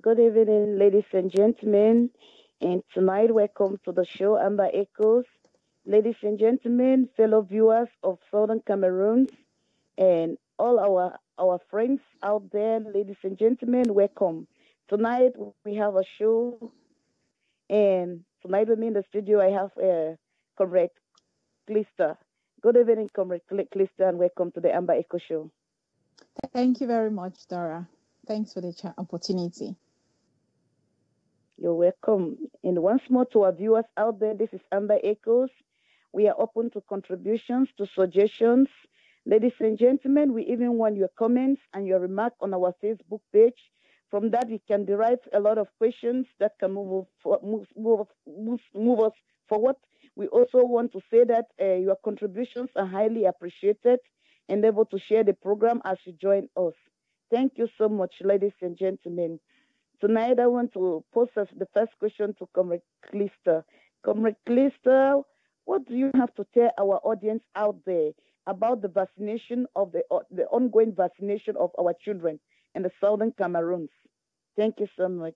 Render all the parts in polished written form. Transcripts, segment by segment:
Good evening, ladies and gentlemen. And tonight, welcome to the show, Amba Echoes. Ladies and gentlemen, fellow viewers of Southern Cameroon, and all our friends out there, ladies and gentlemen, welcome. Tonight, we have a show, and tonight with me in the studio, I have Comrade Clister. Good evening, Comrade Clister, and welcome to the Amba Echo Show. Thank you very much, Dora. Thanks for the opportunity. You're welcome. And once more to our viewers out there, this is Amba Echoes. We are open to contributions, to suggestions. Ladies and gentlemen, we even want your comments and your remark on our Facebook page. From that, we can derive a lot of questions that can move us forward. We also want to say that your contributions are highly appreciated and able to share the program as you join us. Thank you so much, ladies and gentlemen. Tonight, I want to pose the first question to Comrade Clister. Comrade Clister, what do you have to tell our audience out there about the vaccination of the ongoing vaccination of our children in the Southern Cameroons? Thank you so much.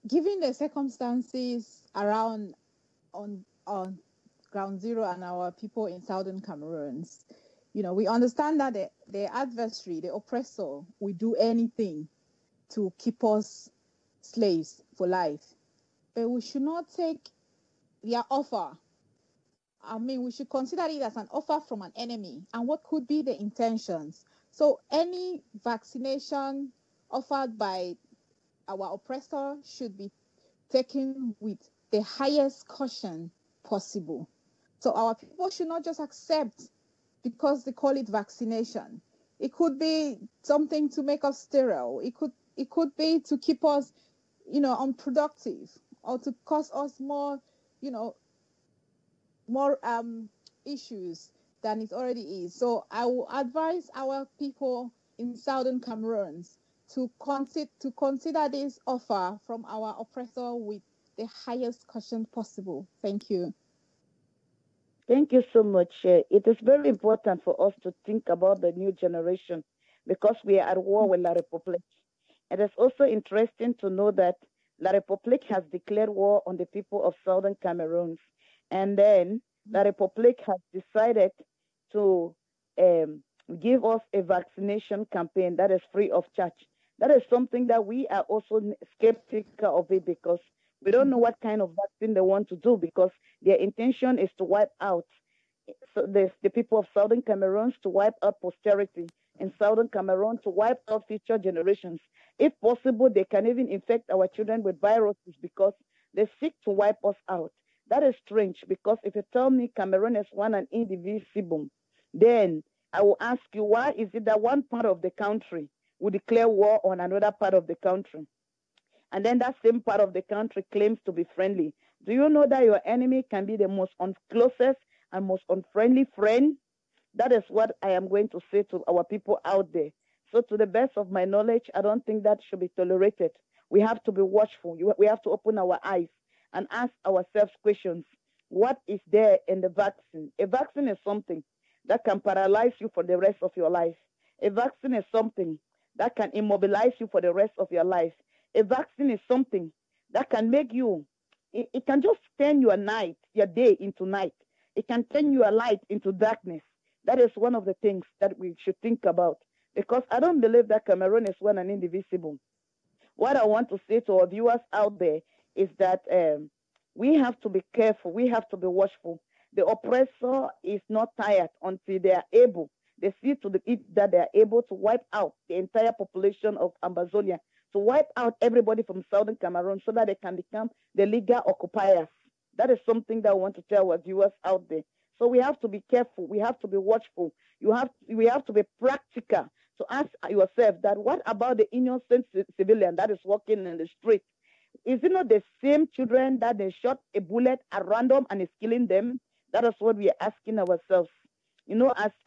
Given the circumstances around on ground zero and our people in Southern Cameroons, we understand that the adversary, the oppressor, will do anything to keep us slaves for life. But we should not take their offer. We should consider it as an offer from an enemy. And what could be the intentions? So any vaccination offered by our oppressor should be taken with the highest caution possible. So our people should not just accept because they call it vaccination. It could be something to make us sterile. It could be to keep us, unproductive, or to cause us more, more issues than it already is. So I will advise our people in Southern Cameroons to consider this offer from our oppressor with the highest caution possible. Thank you. Thank you so much. It is very important for us to think about the new generation because we are at war with La République. It is also interesting to know that La République has declared war on the people of Southern Cameroon. And then La République has decided to give us a vaccination campaign that is free of charge. That is something that we are also skeptical of it because we don't know what kind of vaccine they want to do because their intention is to wipe out the people of Southern Cameroon, to wipe out posterity in Southern Cameroon, to wipe out future generations. If possible, they can even infect our children with viruses because they seek to wipe us out. That is strange because if you tell me Cameroon is one and indivisible, then I will ask you, why is it that one part of the country will declare war on another part of the country? And then that same part of the country claims to be friendly. Do you know that your enemy can be the most closest and most unfriendly friend? That is what I am going to say to our people out there. So to the best of my knowledge, I don't think that should be tolerated. We have to be watchful. We have to open our eyes and ask ourselves questions. What is there in the vaccine? A vaccine is something that can paralyze you for the rest of your life. A vaccine is something that can immobilize you for the rest of your life. A vaccine is something that can make you, it can just turn your day into night. It can turn your light into darkness. That is one of the things that we should think about because I don't believe that Cameroon is one and indivisible. What I want to say to our viewers out there is that we have to be careful. We have to be watchful. The oppressor is not tired until they are able. They see to it that they are able to wipe out the entire population of Amazonia, to wipe out everybody from Southern Cameroon so that they can become the legal occupiers. That is something that I want to tell our viewers out there. So we have to be careful. We have to be watchful. We have to be practical. So ask yourself that what about the innocent civilian that is walking in the street? Is it not the same children that they shot a bullet at random and is killing them? That is what we are asking ourselves.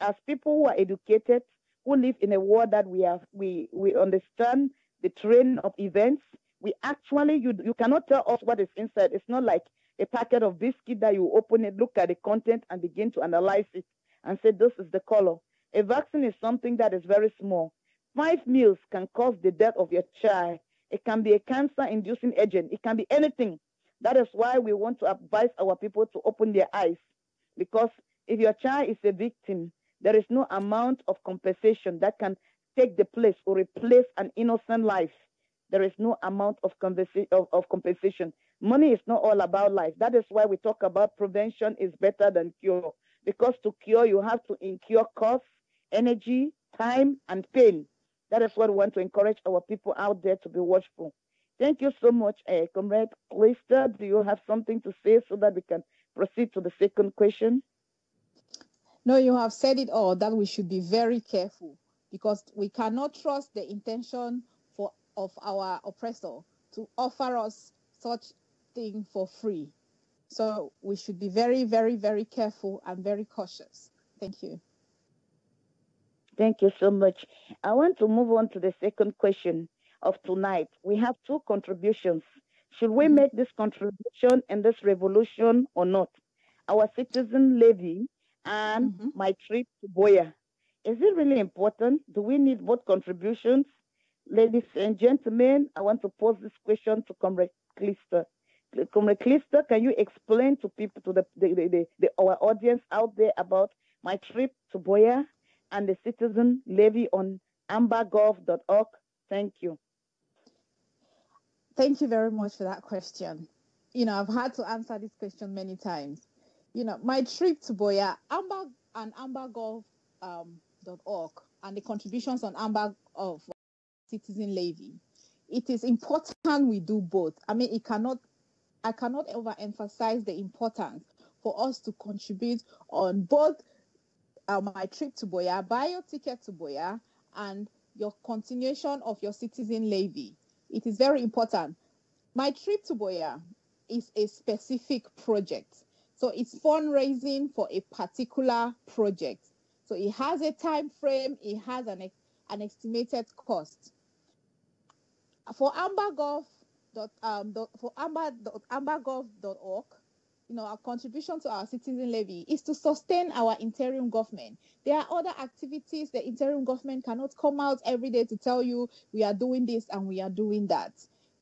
As people who are educated, who live in a world that we understand the train of events, we actually, you cannot tell us what is inside. It's not like a packet of biscuit that you open it, look at the content and begin to analyze it and say, this is the color. A vaccine is something that is very small. 5 meals can cause the death of your child. It can be a cancer-inducing agent. It can be anything. That is why we want to advise our people to open their eyes. Because if your child is a victim, there is no amount of compensation that can take the place or replace an innocent life. There is no amount of compensation. Money is not all about life. That is why we talk about prevention is better than cure. Because to cure, you have to incur costs, energy, time, and pain. That is what we want to encourage our people out there to be watchful. Thank you so much, Comrade Clayster. Do you have something to say so that we can proceed to the second question? No, you have said it all, that we should be very careful because we cannot trust the intention of our oppressor to offer us such thing for free. So we should be very, very, very careful and very cautious. Thank you. Thank you so much. I want to move on to the second question of tonight. We have two contributions. Should we make this contribution in this revolution or not? Our citizen levy and my trip to Boya. Is it really important? Do we need both contributions? Ladies and gentlemen, I want to pose this question to Comrade Clister. Comrade Clister, can you explain to people, to our audience out there about my trip to Boya and the citizen levy on ambagov.org? Thank you. Thank you very much for that question. I've had to answer this question many times. My trip to Boya, Amba and ambagov.org and the contributions on Amba of citizen levy. It is important we do both. I mean, I cannot overemphasize the importance for us to contribute on both my trip to Boya, buy your ticket to Boya, and your continuation of your citizen levy. It is very important. My trip to Boya is a specific project. So it's fundraising for a particular project. So it has a time frame, it has an estimated cost. For ambagov.org, our contribution to our citizen levy is to sustain our interim government. There are other activities the interim government cannot come out every day to tell you we are doing this and we are doing that.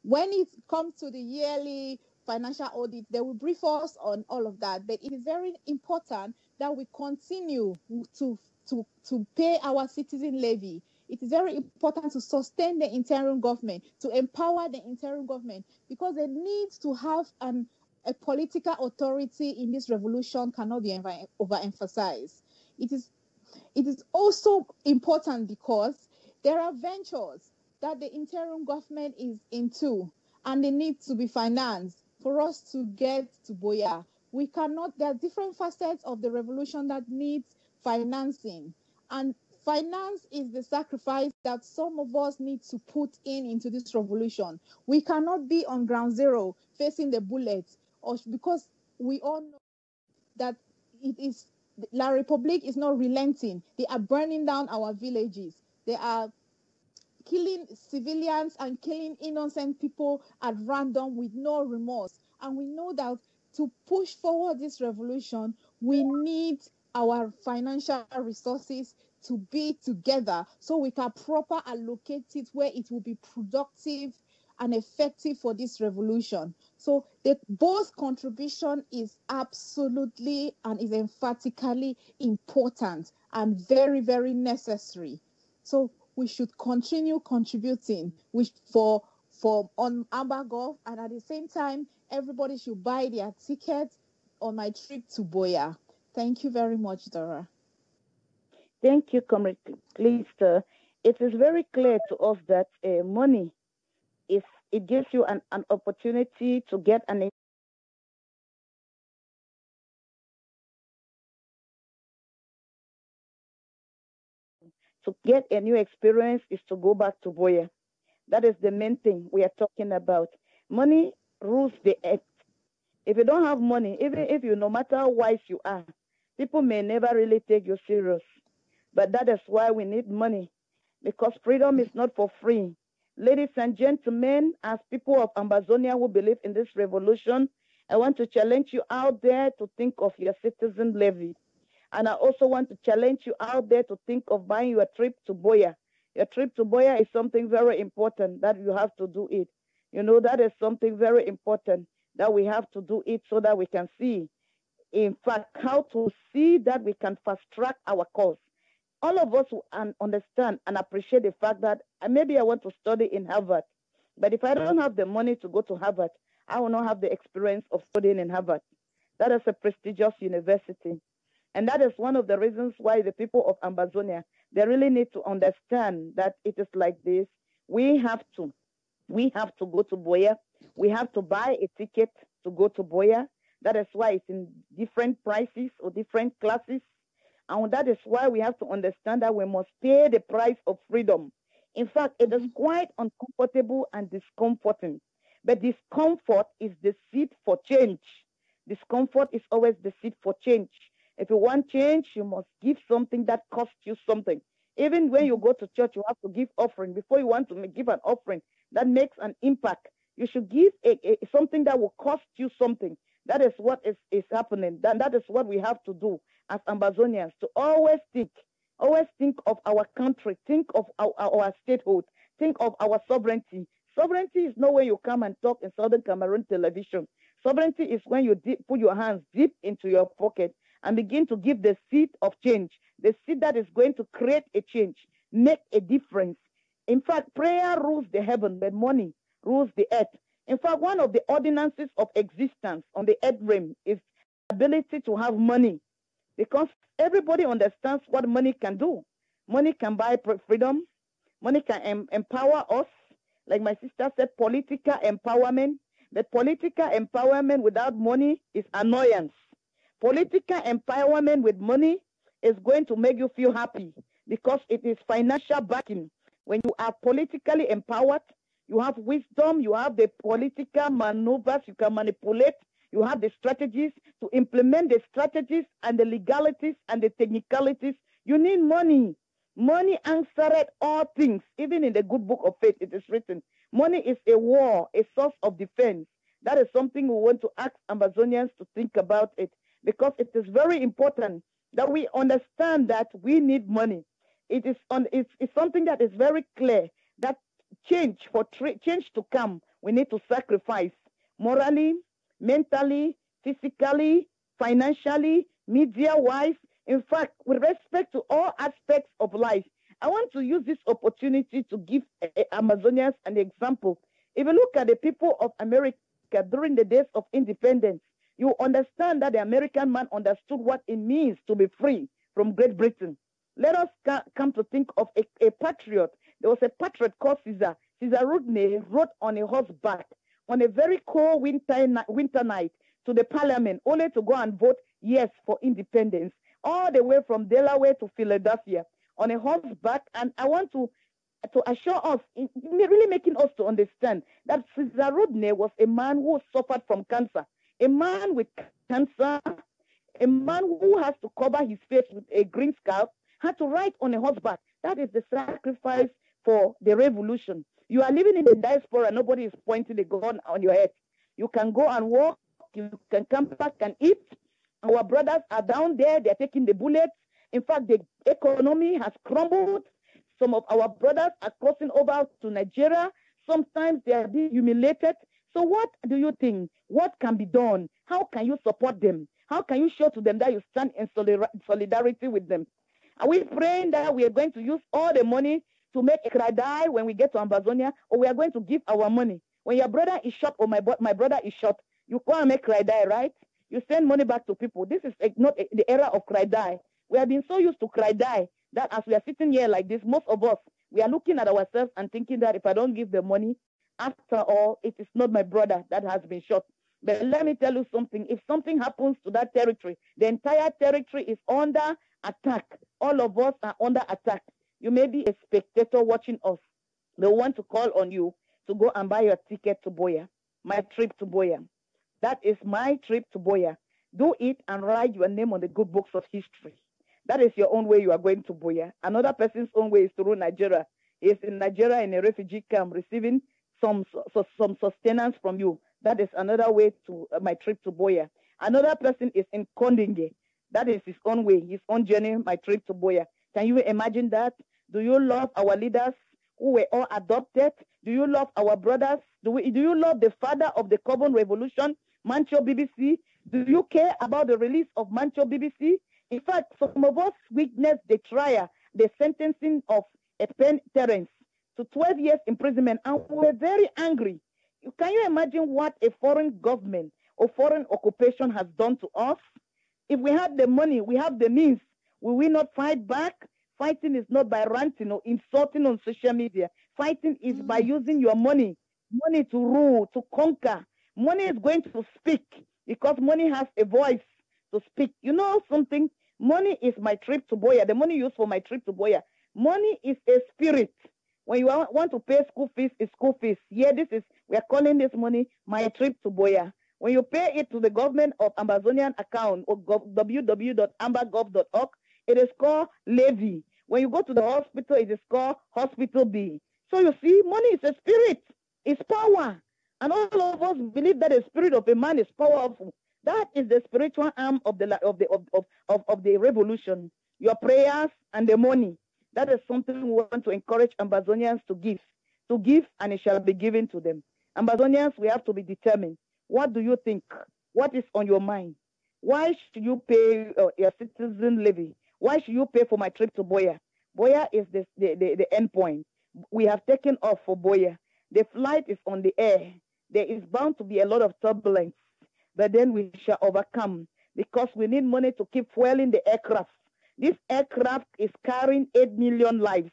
When it comes to the yearly financial audit, they will brief us on all of that. But it is very important that we continue to pay our citizen levy. It is very important to sustain the interim government, to empower the interim government, because they need to have a political authority in this revolution cannot be overemphasized. It is also important because there are ventures that the interim government is into, and they need to be financed for us to get to Boya. There are different facets of the revolution that needs financing, and finance is the sacrifice that some of us need to put into this revolution. We cannot be on ground zero facing the bullets, because we all know that La Republique is not relenting. They are burning down our villages. They are killing civilians and killing innocent people at random with no remorse. And we know that to push forward this revolution, we need our financial resources to be together so we can proper allocate it where it will be productive and effective for this revolution. So both contribution is absolutely and is emphatically important and very, very necessary. So we should continue contributing on ambagov, and at the same time, everybody should buy their tickets on my trip to Boya. Thank you very much, Dora. Thank you, Comrade Clister. It is very clear to us that money it gives you an opportunity to get a new experience is to go back to Boya. That is the main thing we are talking about. Money rules the earth. If you don't have money, even if you, no matter how wise you are, people may never really take you serious. But that is why we need money, because freedom is not for free. Ladies and gentlemen, as people of Ambazonia who believe in this revolution, I want to challenge you out there to think of your citizen levy. And I also want to challenge you out there to think of buying your trip to Boya. Your trip to Boya is something very important that you have to do it. That is something very important that we have to do it so that we can see, in fact, how to see that we can fast track our cause. All of us will understand and appreciate the fact that maybe I want to study in Harvard, but if I don't have the money to go to Harvard, I will not have the experience of studying in Harvard. That is a prestigious university. And that is one of the reasons why the people of Ambazonia, they really need to understand that it is like this. We have to go to Boya. We have to buy a ticket to go to Boya. That is why it's in different prices or different classes. And that is why we have to understand that we must pay the price of freedom. In fact, it is quite uncomfortable and discomforting. But discomfort is the seed for change. Discomfort is always the seed for change. If you want change, you must give something that costs you something. Even when you go to church, you have to give offering. Before you want to give an offering that makes an impact, you should give something that will cost you something. That is what is happening. That is what we have to do as Ambazonians, to always think of our country, think of our statehood, think of our sovereignty. Sovereignty is not when you come and talk in Southern Cameroon television. Sovereignty is when you put your hands deep into your pocket and begin to give the seed of change, the seed that is going to create a change, make a difference. In fact, prayer rules the heaven, but money rules the earth. In fact, one of the ordinances of existence on the earth realm is the ability to have money, because everybody understands what money can do. Money can buy freedom. Money can empower us. Like my sister said, political empowerment. But political empowerment without money is annoyance. Political empowerment with money is going to make you feel happy because it is financial backing. When you are politically empowered, you have wisdom, you have the political maneuvers, you can manipulate, you have the strategies to implement the strategies and the legalities and the technicalities. You need money. Money answered all things. Even in the good book of faith, it is written, money is a war, a source of defense. That is something we want to ask Amazonians to think about it, because it is very important that we understand that we need money. It's something that is very clear that change to come, we need to sacrifice morally, mentally, physically, financially, media-wise. In fact, with respect to all aspects of life, I want to use this opportunity to give Amazonians an example. If you look at the people of America during the days of independence, you understand that the American man understood what it means to be free from Great Britain. Let us come to think of a patriot. There was a patriot called Caesar. Caesar Rodney rode on a horseback on a very cold winter night to the parliament, only to go and vote yes for independence, all the way from Delaware to Philadelphia on a horseback. And I want to assure us, really making us to understand that Caesar Rodney was a man who suffered from cancer, a man with cancer, a man who has to cover his face with a green scarf, had to ride on a horseback. That is the sacrifice for the revolution. You are living in the diaspora, nobody is pointing a gun on your head. You can go and walk, you can come back and eat. Our brothers are down there, they're taking the bullets. In fact, the economy has crumbled. Some of our brothers are crossing over to Nigeria. Sometimes they are being humiliated. So what do you think? What can be done? How can you support them? How can you show to them that you stand in solidarity with them? Are we praying that we are going to use all the money to make a cradai when we get to Ambazonia, or we are going to give our money? When your brother is shot or my brother is shot, you go and make cradai, right? You send money back to people. This is not the era of cradai. We have been so used to cradai that as we are sitting here like this, most of us, we are looking at ourselves and thinking that if I don't give the money, after all, it is not my brother that has been shot. But let me tell you something. If something happens to that territory, the entire territory is under attack. All of us are under attack. You may be a spectator watching us. They want to call on you to go and buy your ticket to Boya, my trip to Boya. That is my trip to Boya. Do it and write your name on the good books of history. That is your own way you are going to Boya. Another person's own way is through Nigeria. He is in Nigeria in a refugee camp receiving some sustenance from you. That is another way to my trip to Boya. Another person is in Kondinge. That is his own way, his own journey, my trip to Boya. Can you imagine that? Do you love our leaders who were all adopted? Do you love our brothers? Do you love the father of the Carbon Revolution, Mancho BBC? Do you care about the release of Mancho BBC? In fact, some of us witnessed the trial, the sentencing of a Pen Terence to 12 years imprisonment, and we were very angry. Can you imagine what a foreign government or foreign occupation has done to us? If we had the money, we have the means, will we not fight back? Fighting is not by ranting or insulting on social media. Fighting is by using your money to rule, to conquer. Money is going to speak because money has a voice to speak. You know something? Money is my trip to Boya. The money used for my trip to Boya. Money is a spirit. When you want to pay school fees, it's school fees. Yeah, we are calling this money my trip to Boya. When you pay it to the government of Amazonian account or www.ambagov.org, it is called levy. When you go to the hospital, it is called hospital bill. So you see, money is a spirit. It's power. And all of us believe that the spirit of a man is powerful. That is the spiritual arm of the revolution. Your prayers and the money. That is something we want to encourage Amazonians to give. To give, and it shall be given to them. Amazonians, we have to be determined. What do you think? What is on your mind? Why should you pay your citizen levy? Why should you pay for my trip to Boya? Boya is the end point. We have taken off for Boya. The flight is on the air. There is bound to be a lot of turbulence, but then we shall overcome because we need money to keep fueling the aircraft. This aircraft is carrying 8 million lives.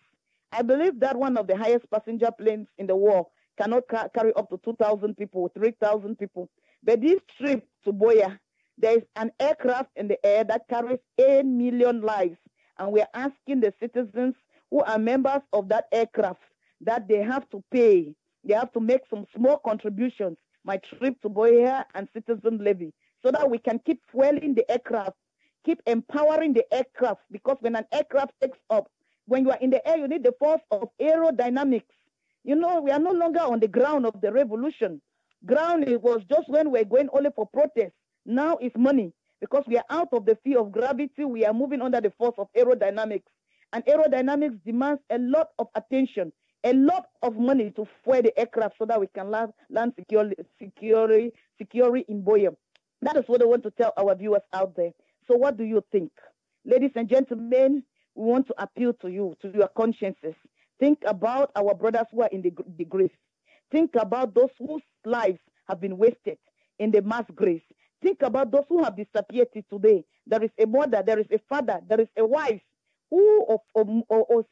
I believe that one of the highest passenger planes in the world cannot carry up to 2,000 people, 3,000 people. But this trip to Boya, there is an aircraft in the air that carries 8 million lives. And we're asking the citizens who are members of that aircraft that they have to pay. They have to make some small contributions, my trip to Boya and citizen levy, so that we can keep fueling the aircraft, keep empowering the aircraft, because when an aircraft takes up, when you are in the air, you need the force of aerodynamics. You know, we are no longer on the ground of the revolution. Ground, it was just when we're going only for protest. Now it's money, because we are out of the field of gravity. We are moving under the force of aerodynamics. And aerodynamics demands a lot of attention, a lot of money to fuel the aircraft so that we can land securely in Boya. That is what I want to tell our viewers out there. So what do you think? Ladies and gentlemen, we want to appeal to you, to your consciences. Think about our brothers who are in the grave. Think about those whose lives have been wasted in the mass graves. Think about those who have disappeared today. There is a mother, there is a father, there is a wife or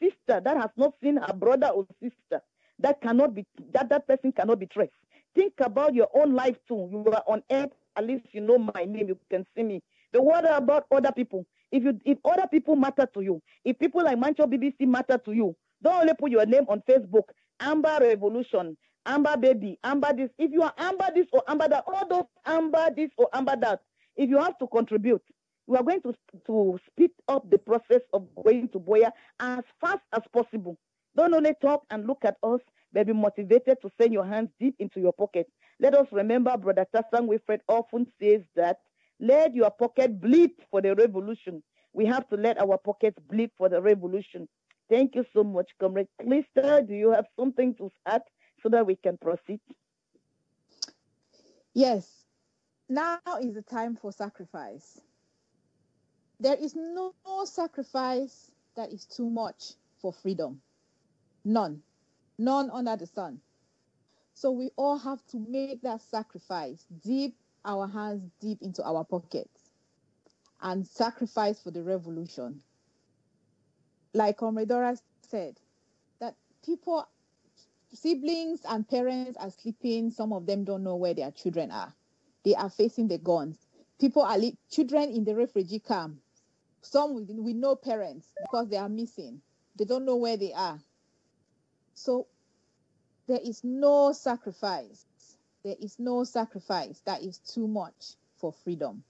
sister that has not seen her brother or sister. That person cannot be traced. Think about your own life too. You are on earth, at least you know my name, you can see me. But what about other people? If other people matter to you, if people like Mancho BBC matter to you, don't only put your name on Facebook, Amba Revolution, Amba Baby, Amba this. If you are Amba this or Amba that, all those Amba this or Amba that, if you have to contribute, we are going to speed up the process of going to Boya as fast as possible. Don't only talk and look at us, but be motivated to send your hands deep into your pocket. Let us remember, Brother Tassan Wilfred often says that, let your pocket bleed for the revolution. We have to let our pockets bleed for the revolution. Thank you so much, Comrade Clister. Do you have something to add so that we can proceed? Yes. Now is the time for sacrifice. There is no sacrifice that is too much for freedom. None. None under the sun. So we all have to make that sacrifice, dip our hands deep into our pockets and sacrifice for the revolution. Like Comrade Dora said, that people, siblings and parents are sleeping. Some of them don't know where their children are. They are facing the guns. People are children in the refugee camp. Some with no parents because they are missing. They don't know where they are. So there is no sacrifice. There is no sacrifice that is too much for freedom.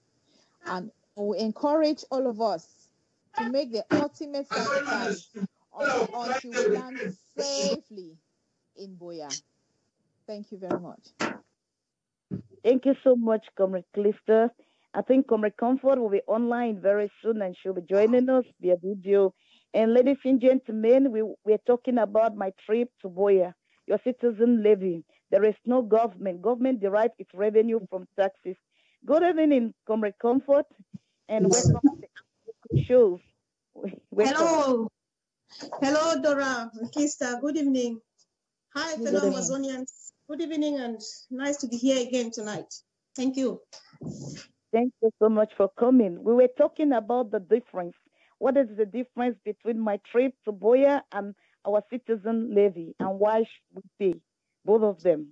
And we encourage all of us to make the ultimate sacrifice until we land safely in Boya. Thank you very much. Thank you so much, Comrade Clister. I think Comrade Comfort will be online very soon and she'll be joining us via video. And ladies and gentlemen, we're talking about my trip to Boya, your citizen levy. There is no government. Government derives its revenue from taxes. Good evening, Comrade Comfort, and welcome to the shows. Welcome. Hello. Hello, Dora. Kista. Good evening. Hi, fellow Amazonians. Good evening and nice to be here again tonight. Thank you. Thank you so much for coming. We were talking about the difference. What is the difference between my trip to Boya and our citizen levy, and why should we pay both of them?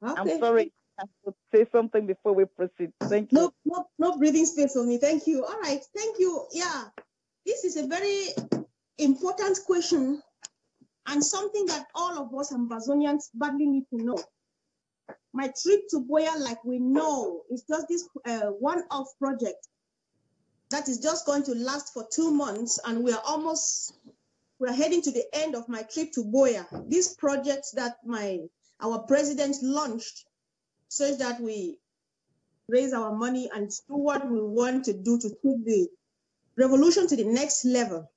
Okay. I'm sorry, I have to say something before we proceed. Thank you. No breathing space for me. Thank you. All right. Thank you. Yeah, this is a very important question and something that all of us Amazonians badly need to know. My trip to Boya, like we know, is just this one-off project that is just going to last for 2 months, and we're heading to the end of my trip to Boya. This project that our president launched says that we raise our money and do what we want to do to take the revolution to the next level.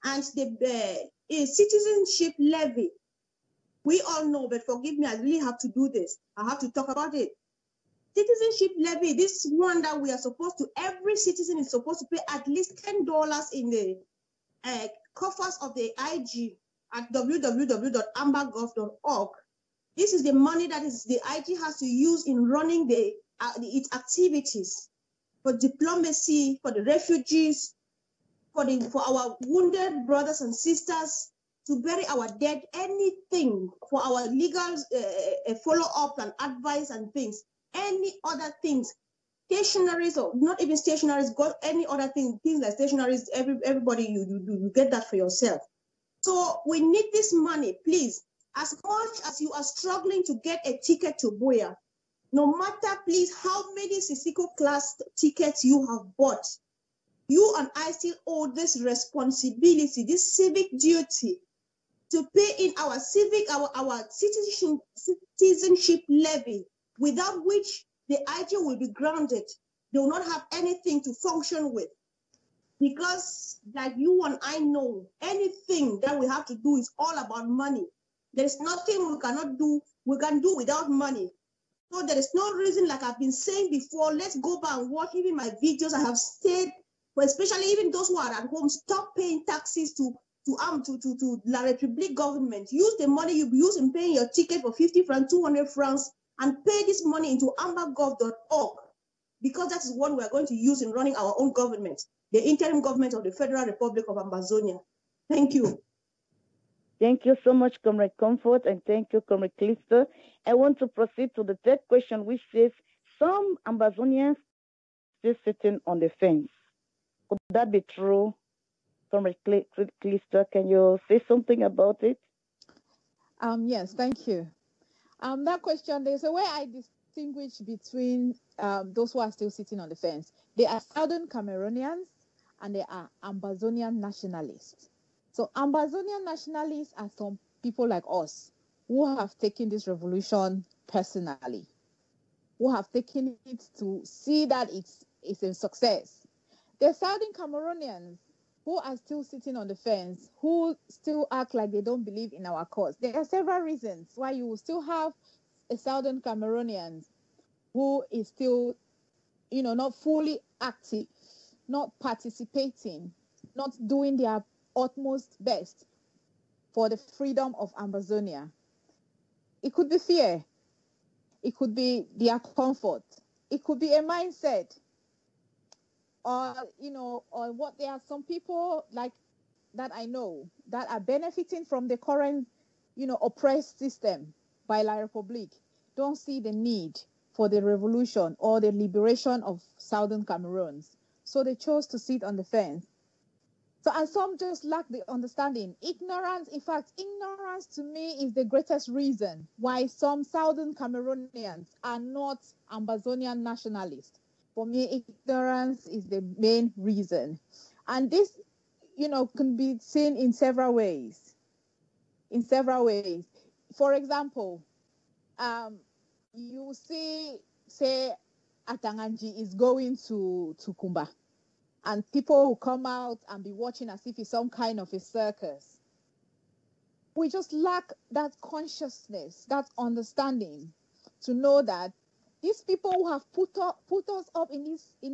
And the citizenship levy, we all know, but forgive me, I really have to do this. I have to talk about it. Citizenship levy, this one that we are supposed to, every citizen is supposed to pay at least $10 in the coffers of the IG at www.ambagov.org. This is the money that the IG has to use in running its activities for diplomacy, for the refugees, for our wounded brothers and sisters, to bury our dead, anything for our legal follow-up and advice and things. Any other things, stationaries or not even stationaries, got any other things like stationaries, everybody, you get that for yourself. So we need this money, please. As much as you are struggling to get a ticket to Boya, no matter, please, how many Sisiko class tickets you have bought, you and I still owe this responsibility, this civic duty to pay in our citizenship levy, without which the IG will be grounded. They will not have anything to function with. Because like you and I know, anything that we have to do is all about money. There is nothing we can do without money. So there is no reason, like I've been saying before, let's go back and watch even my videos. I have said, especially even those who are at home, stop paying taxes to La République government. Use the money you use in paying your ticket for 50 francs, 200 francs, and pay this money into ambagov.org, because that is what we are going to use in running our own government, the interim government of the Federal Republic of Amazonia. Thank you. Thank you so much, Comrade Comfort, and thank you, Comrade Clister. I want to proceed to the third question, which says, some Amazonians still sitting on the fence. Could that be true? Comrade Clister, can you say something about it? Yes, thank you. That question, there's a way I distinguish between those who are still sitting on the fence. They are Southern Cameroonians and they are Ambazonian nationalists. So Ambazonian nationalists are some people like us who have taken this revolution personally, who have taken it to see that it's a success. The Southern Cameroonians who are still sitting on the fence, who still act like they don't believe in our cause. There are several reasons why you will still have a Southern Cameroonian who is still, not fully active, not participating, not doing their utmost best for the freedom of Amazonia. It could be fear. It could be their comfort. It could be a mindset. Or what there are some people like that I know that are benefiting from the current, oppressed system by La République, don't see the need for the revolution or the liberation of Southern Cameroons. So they chose to sit on the fence. So, and some just lack the understanding. Ignorance, in fact, ignorance to me is the greatest reason why some Southern Cameroonians are not Ambazonian nationalists. For me, ignorance is the main reason. And this, can be seen in several ways. For example, you see, say, Atanganji is going to Kumba. and people will come out and be watching as if it's some kind of a circus. We just lack that consciousness, that understanding to know that these people who have put us up in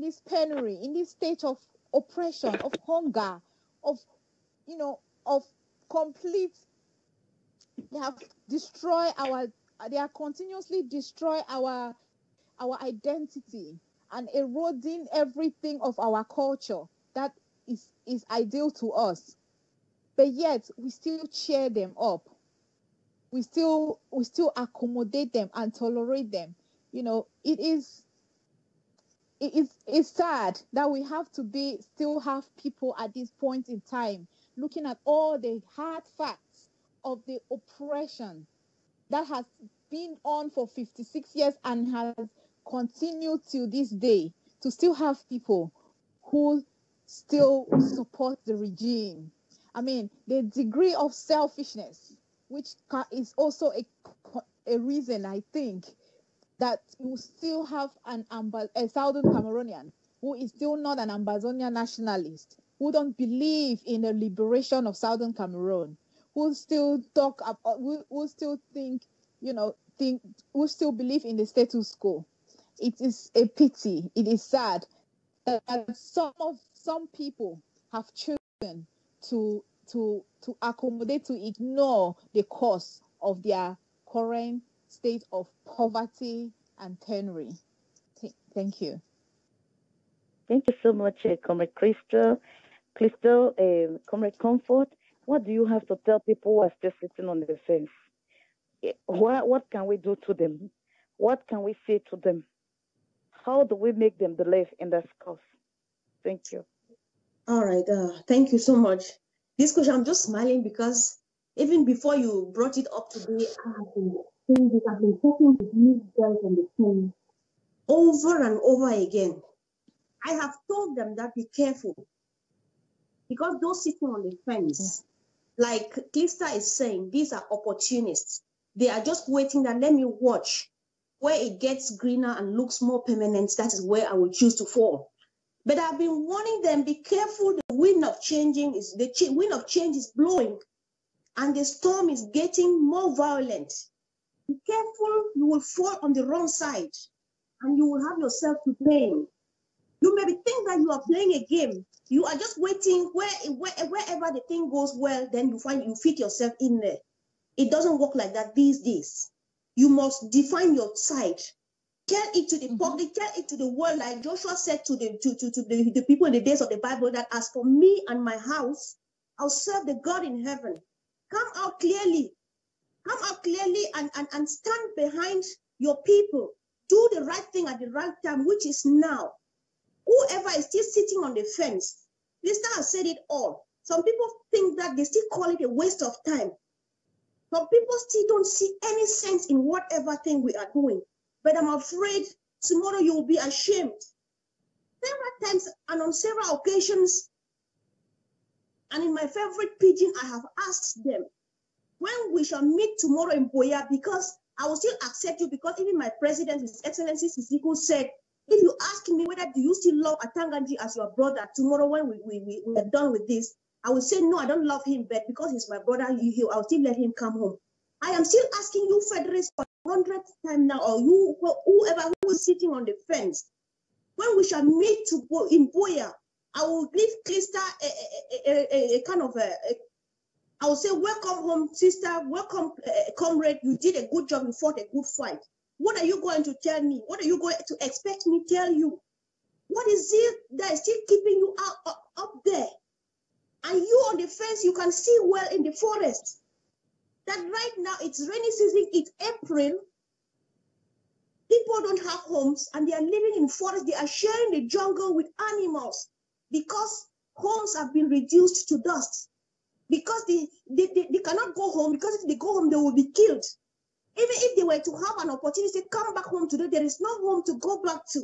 this penury, in this state of oppression, of hunger, of complete, they have continuously destroy our identity and eroding everything of our culture that is ideal to us. But yet we still cheer them up. We still accommodate them and tolerate them. It's sad that we have to still have people at this point in time looking at all the hard facts of the oppression that has been on for 56 years and has continued till this day, to still have people who still support the regime. I mean, the degree of selfishness, which is also a reason, I think, that you still have a Southern Cameroonian who is still not an Ambazonian nationalist, who don't believe in the liberation of Southern Cameroon, who still who still think, who still believe in the status quo. It is a pity. It is sad that some people have chosen to accommodate, to ignore the cause of their current state of poverty and penury. Thank you. Thank you so much, Comrade Crystal, Comrade Comfort. What do you have to tell people who are still sitting on the fence? What can we do to them? What can we say to them? How do we make them believe in this cause? Thank you. All right. Thank you so much. This question, I'm just smiling because even before you brought it up today, I've been talking with these girls on the phone over and over again. I have told them that be careful, because those sitting on the fence, like Clista is saying, these are opportunists. They are just waiting that let me watch where it gets greener and looks more permanent. That is where I will choose to fall. But I've been warning them, be careful. The wind of change is blowing, and the storm is getting more violent. Be careful, you will fall on the wrong side, and you will have yourself to blame. You may think that you are playing a game. You are just waiting wherever the thing goes well, then you fit yourself in there. It doesn't work like that these days. You must define your side. Tell it to the public, tell it to the world, like Joshua said to the people in the days of the Bible, that as for me and my house, I'll serve the God in heaven. Come out clearly and stand behind your people. Do the right thing at the right time, which is now. Whoever is still sitting on the fence, Lista has said it all. Some people think that they still call it a waste of time. Some people still don't see any sense in whatever thing we are doing. But I'm afraid tomorrow you will be ashamed. Several times and on several occasions, and in my favorite pidgin, I have asked them, when we shall meet tomorrow in Boya, because I will still accept you, because even my president, His Excellency Sisiko, said, if you ask me whether do you still love Atanganji as your brother, tomorrow when we are done with this, I will say, no, I don't love him, but because he's my brother, I'll still let him come home. I am still asking you, Federico, for the 100th time now, or you, whoever who is sitting on the fence, when we shall meet in Boya, I will give Clista a kind of I will say, welcome home, sister, welcome, comrade, you did a good job, you fought a good fight. What are you going to tell me? What are you going to expect me to tell you? What is it that is still keeping you up there? And you on the fence, you can see well in the forest that right now it's rainy season, it's April. People don't have homes and they are living in forest. They are sharing the jungle with animals because homes have been reduced to dust. Because they cannot go home, because if they go home, they will be killed. Even if they were to have an opportunity to come back home today, there is no home to go back to.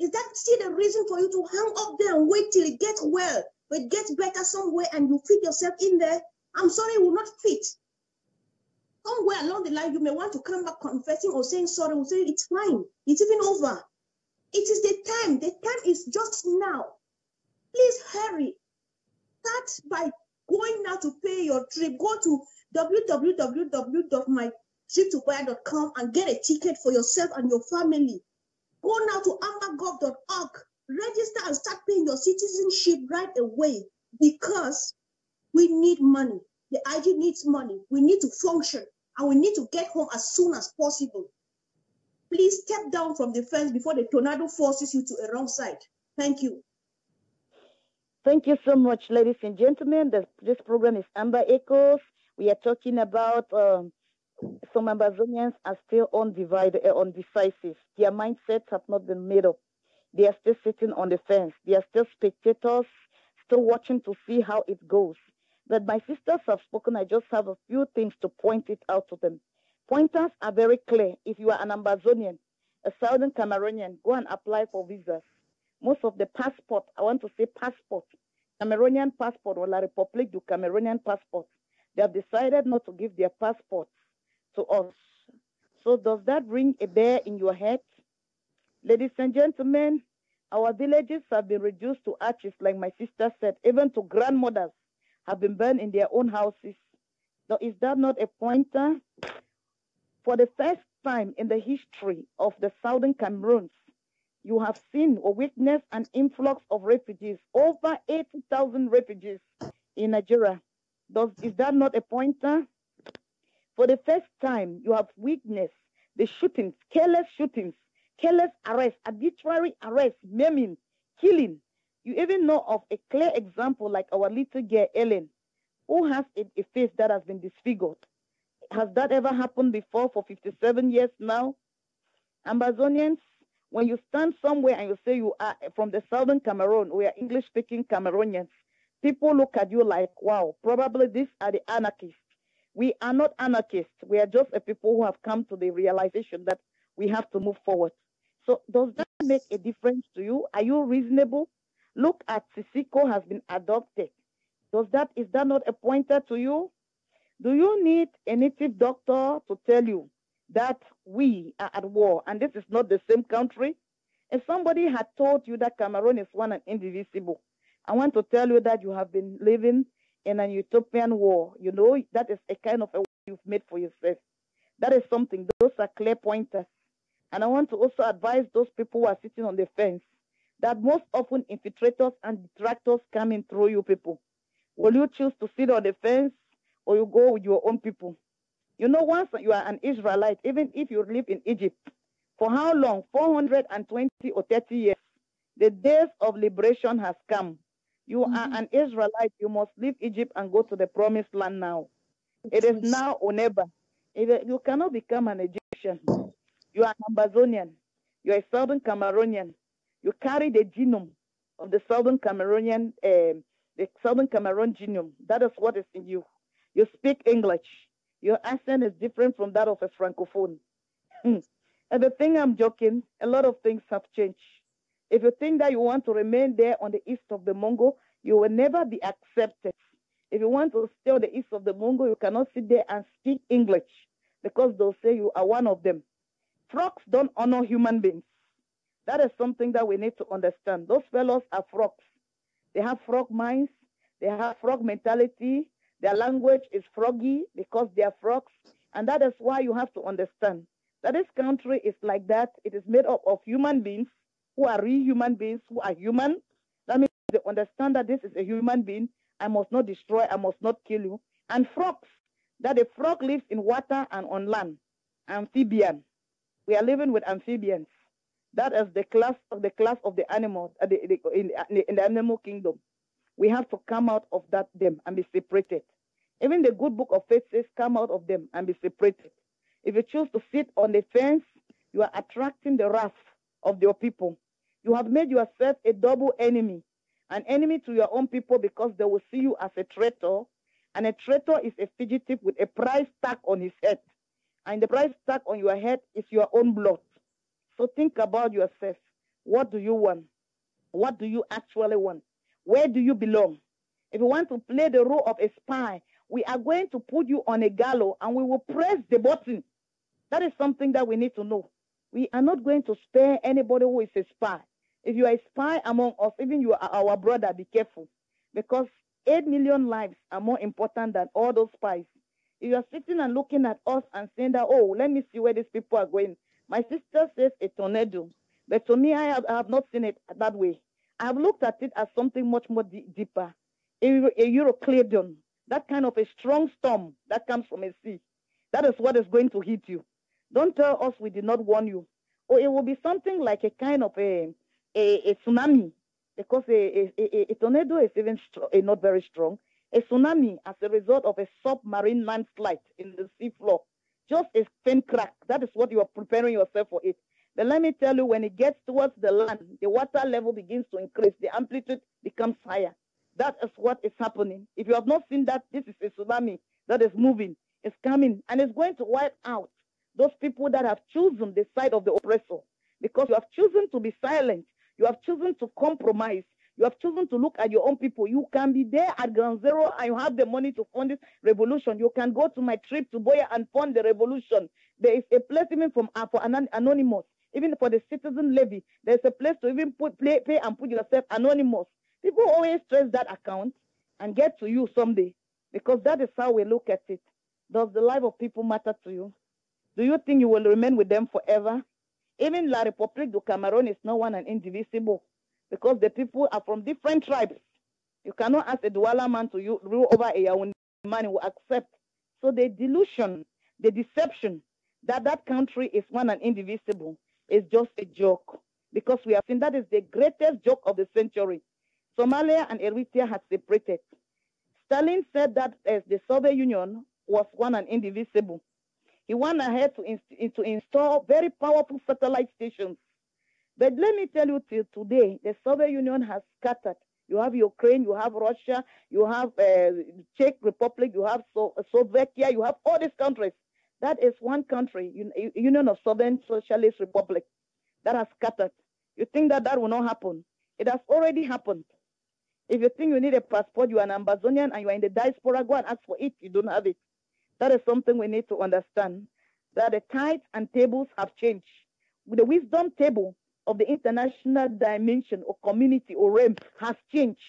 Is that still a reason for you to hang up there and wait till it gets well, but it gets better somewhere and you fit yourself in there? I'm sorry, it will not fit. Somewhere along the line, you may want to come back confessing or saying sorry. We'll say it's fine. It's even over. It is the time. The time is just now. Please hurry. Start by going now to pay your trip. Go to www.mytriptobuy.com and get a ticket for yourself and your family. Go now to ambagov.org. Register and start paying your citizenship right away because we need money. The IG needs money. We need to function and we need to get home as soon as possible. Please step down from the fence before the tornado forces you to a wrong side. Thank you. Thank you so much, ladies and gentlemen. This program is Amba Echoes. We are talking about some Amazonians are still undecisive. Their mindsets have not been made up. They are still sitting on the fence. They are still spectators, still watching to see how it goes. But my sisters have spoken. I just have a few things to point it out to them. Pointers are very clear. If you are an Amazonian, a Southern Cameroonian, go and apply for visas. Most of the passport, I want to say passport, Cameroonian passport or La République du Cameroonian passport, they have decided not to give their passports to us. So does that ring a bell in your head? Ladies and gentlemen, our villages have been reduced to ashes, like my sister said. Even to grandmothers have been burned in their own houses. So is that not a pointer? For the first time in the history of the Southern Cameroons, you have seen or witnessed an influx of refugees, over 80,000 refugees in Nigeria. Is that not a pointer? For the first time, you have witnessed the shootings, careless arrests, arbitrary arrests, maiming, killing. You even know of a clear example like our little girl, Ellen, who has a face that has been disfigured. Has that ever happened before for 57 years now? Amazonians, when you stand somewhere and you say you are from the Southern Cameroon, we are English-speaking Cameroonians, people look at you like, wow, probably these are the anarchists. We are not anarchists. We are just a people who have come to the realization that we have to move forward. So does that make a difference to you? Are you reasonable? Look at Sisiko has been adopted. Is that not a pointer to you? Do you need a native doctor to tell you that we are at war and this is not the same country? If somebody had told you that Cameroon is one and indivisible, I want to tell you that you have been living in an utopian war. You know, that is a kind of a war you've made for yourself. That is something. Those are clear pointers. And I want to also advise those people who are sitting on the fence that most often infiltrators and detractors come in through you people. Will you choose to sit on the fence or you go with your own people? You know, once you are an Israelite, even if you live in Egypt, for how long? 420 or 30 years. The days of liberation has come. You are an Israelite. You must leave Egypt and go to the promised land now. It is now or never. You cannot become an Egyptian. You are an Amazonian. You are a Southern Cameroonian. You carry the genome of the Southern Cameroonian, the Southern Cameroon genome. That is what is in you. You speak English. Your accent is different from that of a Francophone. And the thing I'm joking, a lot of things have changed. If you think that you want to remain there on the east of the Mongo, you will never be accepted. If you want to stay on the east of the Mongo, you cannot sit there and speak English because they'll say you are one of them. Frogs don't honor human beings. That is something that we need to understand. Those fellows are frogs. They have frog minds. They have frog mentality. Their language is froggy because they are frogs. And that is why you have to understand that this country is like that. It is made up of human beings who are real human beings, who are human. That means they understand that this is a human being. I must not destroy. I must not kill you. And frogs, that the frog lives in water and on land. Amphibian. We are living with amphibians. That is the class of the animals in the animal kingdom. We have to come out of them and be separated. Even the good book of faith says come out of them and be separated. If you choose to sit on the fence, you are attracting the wrath of your people. You have made yourself a double enemy, an enemy to your own people because they will see you as a traitor, and a traitor is a fugitive with a price tag on his head. And the price tag on your head is your own blood. So think about yourself. What do you want? What do you actually want? Where do you belong? If you want to play the role of a spy, we are going to put you on a gallows and we will press the button. That is something that we need to know. We are not going to spare anybody who is a spy. If you are a spy among us, even you are our brother, be careful. Because 8 million lives are more important than all those spies. If you are sitting and looking at us and saying that, oh, let me see where these people are going. My sister says a tornado. But to me, I have not seen it that way. I have looked at it as something much more deeper. A Euroclydon, that kind of a strong storm that comes from a sea. That is what is going to hit you. Don't tell us we did not warn you. Or it will be something like a kind of a tsunami, because a tornado is even not very strong. A tsunami as a result of a submarine landslide in the seafloor. Just a faint crack. That is what you are preparing yourself for it. But let me tell you, when it gets towards the land, the water level begins to increase. The amplitude becomes higher. That is what is happening. If you have not seen that, this is a tsunami that is moving. It's coming, and it's going to wipe out those people that have chosen the side of the oppressor. Because you have chosen to be silent. You have chosen to compromise. You have chosen to look at your own people. You can be there at ground zero and you have the money to fund this revolution. You can go to my trip to Boya and fund the revolution. There is a place even for anonymous, even for the citizen levy. There's a place to even pay and put yourself anonymous. People always stress that account and get to you someday, because that is how we look at it. Does the life of people matter to you? Do you think you will remain with them forever? Even La République du Cameroon is not one and indivisible, because the people are from different tribes. You cannot ask a Douala man to rule over a Yaoundé man who will accept. So the delusion, the deception that that country is one and indivisible is just a joke, because we have seen that is the greatest joke of the century. Somalia and Eritrea had separated. Stalin said that as the Soviet Union was one and indivisible. He went ahead to install very powerful satellite stations. But let me tell you, till today, the Soviet Union has scattered. You have Ukraine, you have Russia, you have Czech Republic, you have Slovakia, you have all these countries. That is one country, Union of Southern Socialist Republic, that has scattered. You think that that will not happen? It has already happened. If you think you need a passport, you are an Ambazonian and you are in the diaspora, go and ask for it. You don't have it. That is something we need to understand, that the tides and tables have changed. The wisdom table of the international dimension or community or realm has changed.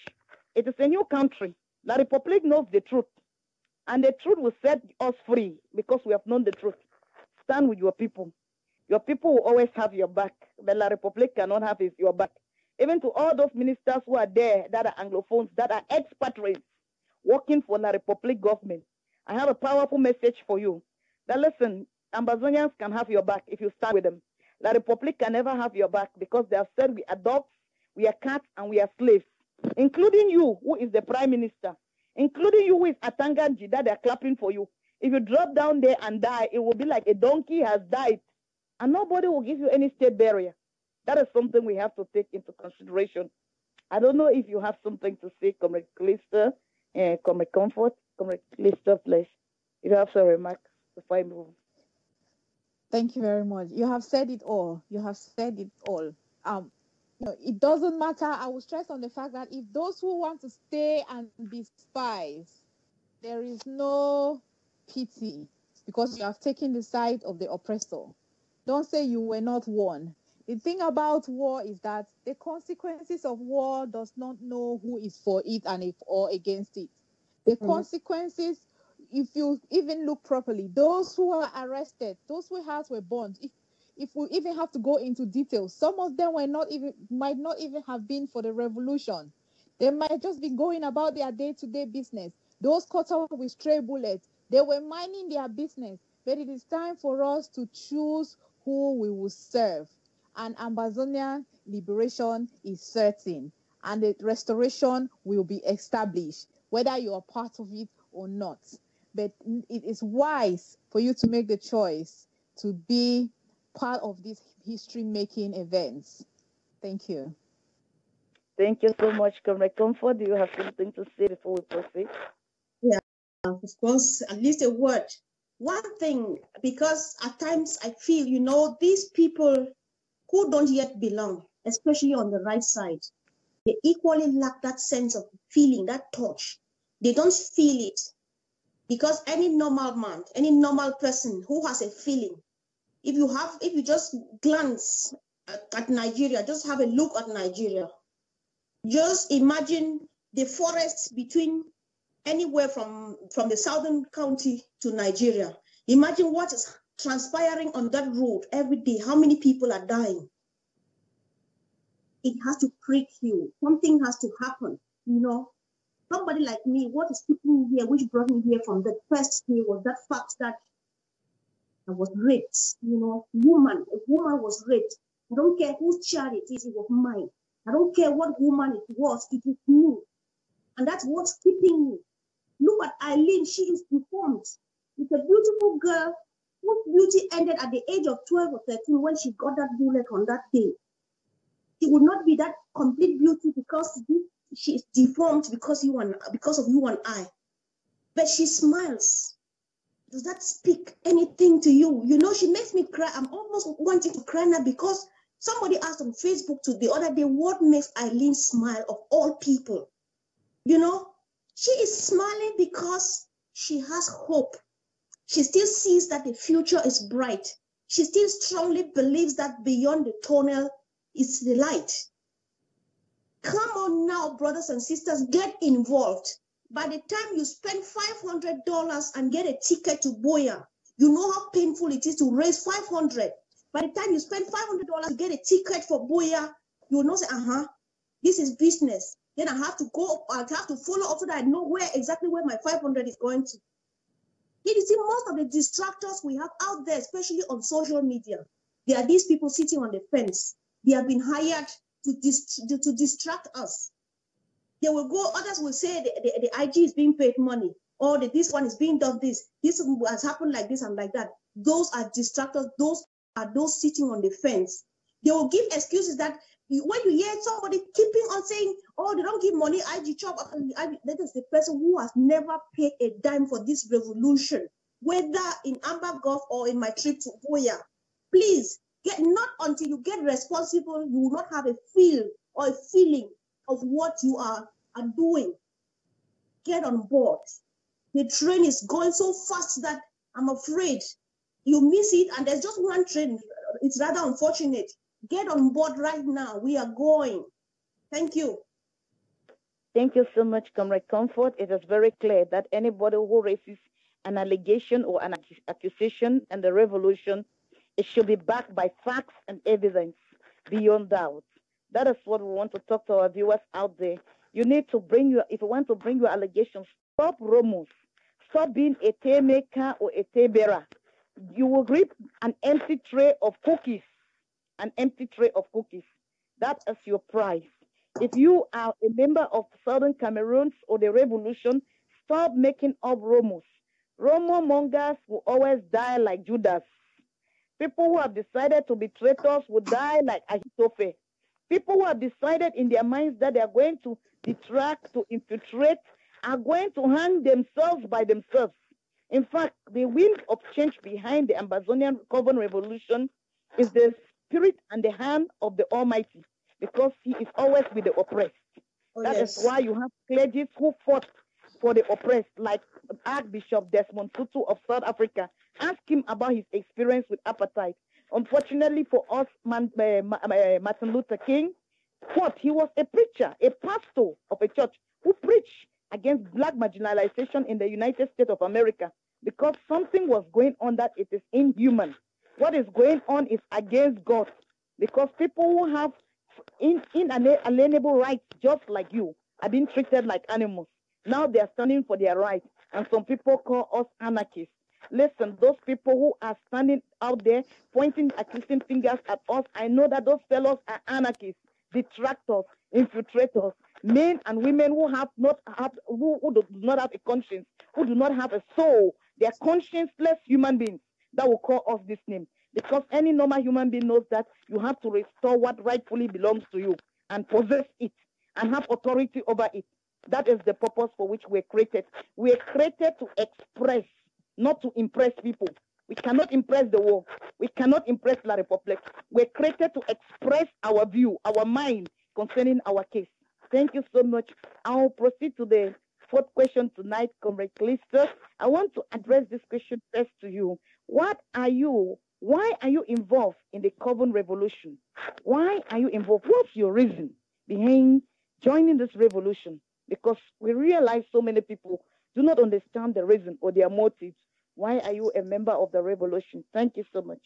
It is a new country. La Republic knows the truth, and the truth will set us free because we have known the truth. Stand with your people. Your people will always have your back, but La Republic cannot have your back. Even to all those ministers who are there that are Anglophones, that are expatriates working for La Republic government, I have a powerful message for you. That listen, Ambazonians can have your back if you stand with them. La Republic can never have your back because they have said we are dogs, we are cats, and we are slaves, including you, who is the prime minister, including you, who is Atanganji, that they are clapping for you. If you drop down there and die, it will be like a donkey has died, and nobody will give you any state burial. That is something we have to take into consideration. I don't know if you have something to say, Comrade Clister, Comrade Comfort, Comrade Clister, please. If you have some remarks before I move. Thank you very much. You have said it all. You have said it all. It doesn't matter. I will stress on the fact that if those who want to stay and be spies, there is no pity because you have taken the side of the oppressor. Don't say you were not warned. The thing about war is that the consequences of war does not know who is for it and or against it. The consequences, if you even look properly, those who are arrested, those who were burned, if we even have to go into details, some of them might not even have been for the revolution. They might just be going about their day-to-day business. Those caught up with stray bullets, they were minding their business. But it is time for us to choose who we will serve. And Ambazonian liberation is certain, and the restoration will be established, whether you are part of it or not. But it is wise for you to make the choice to be part of these history-making events. Thank you. Thank you so much, Comrade Comfort. Do you have something to say before we proceed? Yeah, of course, at least a word. One thing, because at times I feel, these people who don't yet belong, especially on the right side, they equally lack that sense of feeling, that touch. They don't feel it. Because any normal man, any normal person who has a feeling, if you just glance at Nigeria. Just have a look at Nigeria. Just imagine the forests between anywhere from the southern county to Nigeria. Imagine what is transpiring on that road every day. How many people are dying? It has to prick you. Something has to happen, you know. Somebody like me, what is keeping me here, which brought me here from the first day, was that fact that I was raped. You know, a woman was raped. I don't care whose child it is, it was mine. I don't care what woman it was me. And that's what's keeping me. Look at Eileen, she is deformed. It's a beautiful girl whose beauty ended at the age of 12 or 13 when she got that bullet on that day. She would not be that complete beauty because she is deformed because of you and I. But she smiles. Does that speak anything to you? You know, she makes me cry. I'm almost wanting to cry now because somebody asked on Facebook the other day, what makes Eileen smile of all people? You know, she is smiling because she has hope. She still sees that the future is bright. She still strongly believes that beyond the tunnel is the light. Come on now, brothers and sisters, get involved. By the time you spend $500 and get a ticket to Boya, you know how painful it is to raise $500. By the time you spend $500 to get a ticket for Boya, you will not say, this is business. Then I have to follow up so that I know exactly where my 500 is going to. You see, most of the distractors we have out there, especially on social media, there are these people sitting on the fence. They have been hired to distract us. They will go, others will say the IG is being paid money, or this one is being done this has happened like this and like that. Those are distractors. Those are those sitting on the fence. They will give excuses that when you hear somebody keeping on saying, oh, they don't give money, IG chop, that is the person who has never paid a dime for this revolution, whether in Amba Gulf or in my trip to Boya. Please, not until you get responsible, you will not have a feel or a feeling of what you are doing. Get on board. The train is going so fast that I'm afraid you miss it, and there's just one train. It's rather unfortunate. Get on board right now. We are going. Thank you. Thank you so much, Comrade Comfort. It is very clear that anybody who raises an allegation or an accusation and the revolution, it should be backed by facts and evidence beyond doubt. That is what we want to talk to our viewers out there. You need to if you want to bring your allegations, stop rumors. Stop being a tea maker or a tea bearer. You will reap an empty tray of cookies. An empty tray of cookies. That is your prize. If you are a member of Southern Cameroons or the revolution, stop making up rumors. Rumor mongers will always die like Judas. People who have decided to be traitors will die like Ahithophel. People who have decided in their minds that they are going to detract, to infiltrate, are going to hang themselves by themselves. In fact, the wind of change behind the Amazonian Coven Revolution is the spirit and the hand of the Almighty, because he is always with the oppressed. That is why you have clergy who fought for the oppressed, like Archbishop Desmond Tutu of South Africa. Ask him about his experience with apartheid. Unfortunately for us, Martin Luther King fought. He was a preacher, a pastor of a church who preached against black marginalization in the United States of America, because something was going on that it is inhuman. What is going on is against God, because people who have inalienable rights just like you are being treated like animals. Now they are standing for their rights, and some people call us anarchists. Listen, those people who are standing out there pointing accusing fingers at us, I know that those fellows are anarchists, detractors, infiltrators, men and women who do not have a conscience, who do not have a soul. They are conscienceless human beings that will call us this name. Because any normal human being knows that you have to restore what rightfully belongs to you and possess it and have authority over it. That is the purpose for which we're created. We're created to express, not to impress people. We cannot impress the world. We cannot impress La Republic. We're created to express our view, our mind concerning our case. Thank you so much. I'll proceed to the fourth question tonight, Comrade Clister. I want to address this question first to you. What are you Why are you involved in the Cuban revolution? Why are you involved? What's your reason behind joining this revolution? Because we realize so many people do not understand the reason or their motives. Why are you a member of the revolution? Thank you so much.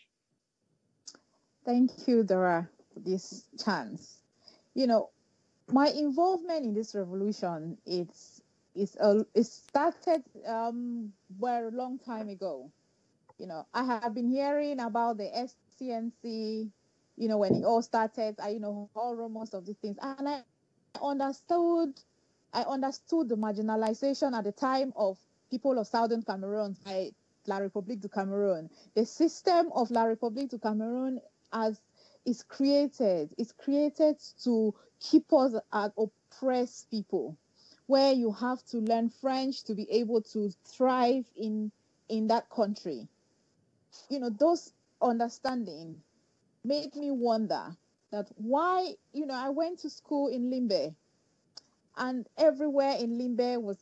Thank you, Dora, for this chance. You know, my involvement in this revolution, it started well, a long time ago. You know, I have been hearing about the SCNC, you know, when it all started, I, you know, all rumors of these things. And understood, I understood the marginalization at the time of people of Southern Cameroon by La République du Cameroon. The system of La République du Cameroon is created to keep us as oppressed people, where you have to learn French to be able to thrive in that country. You know, those understanding made me wonder that why, you know, I went to school in Limbe, and everywhere in Limbe was,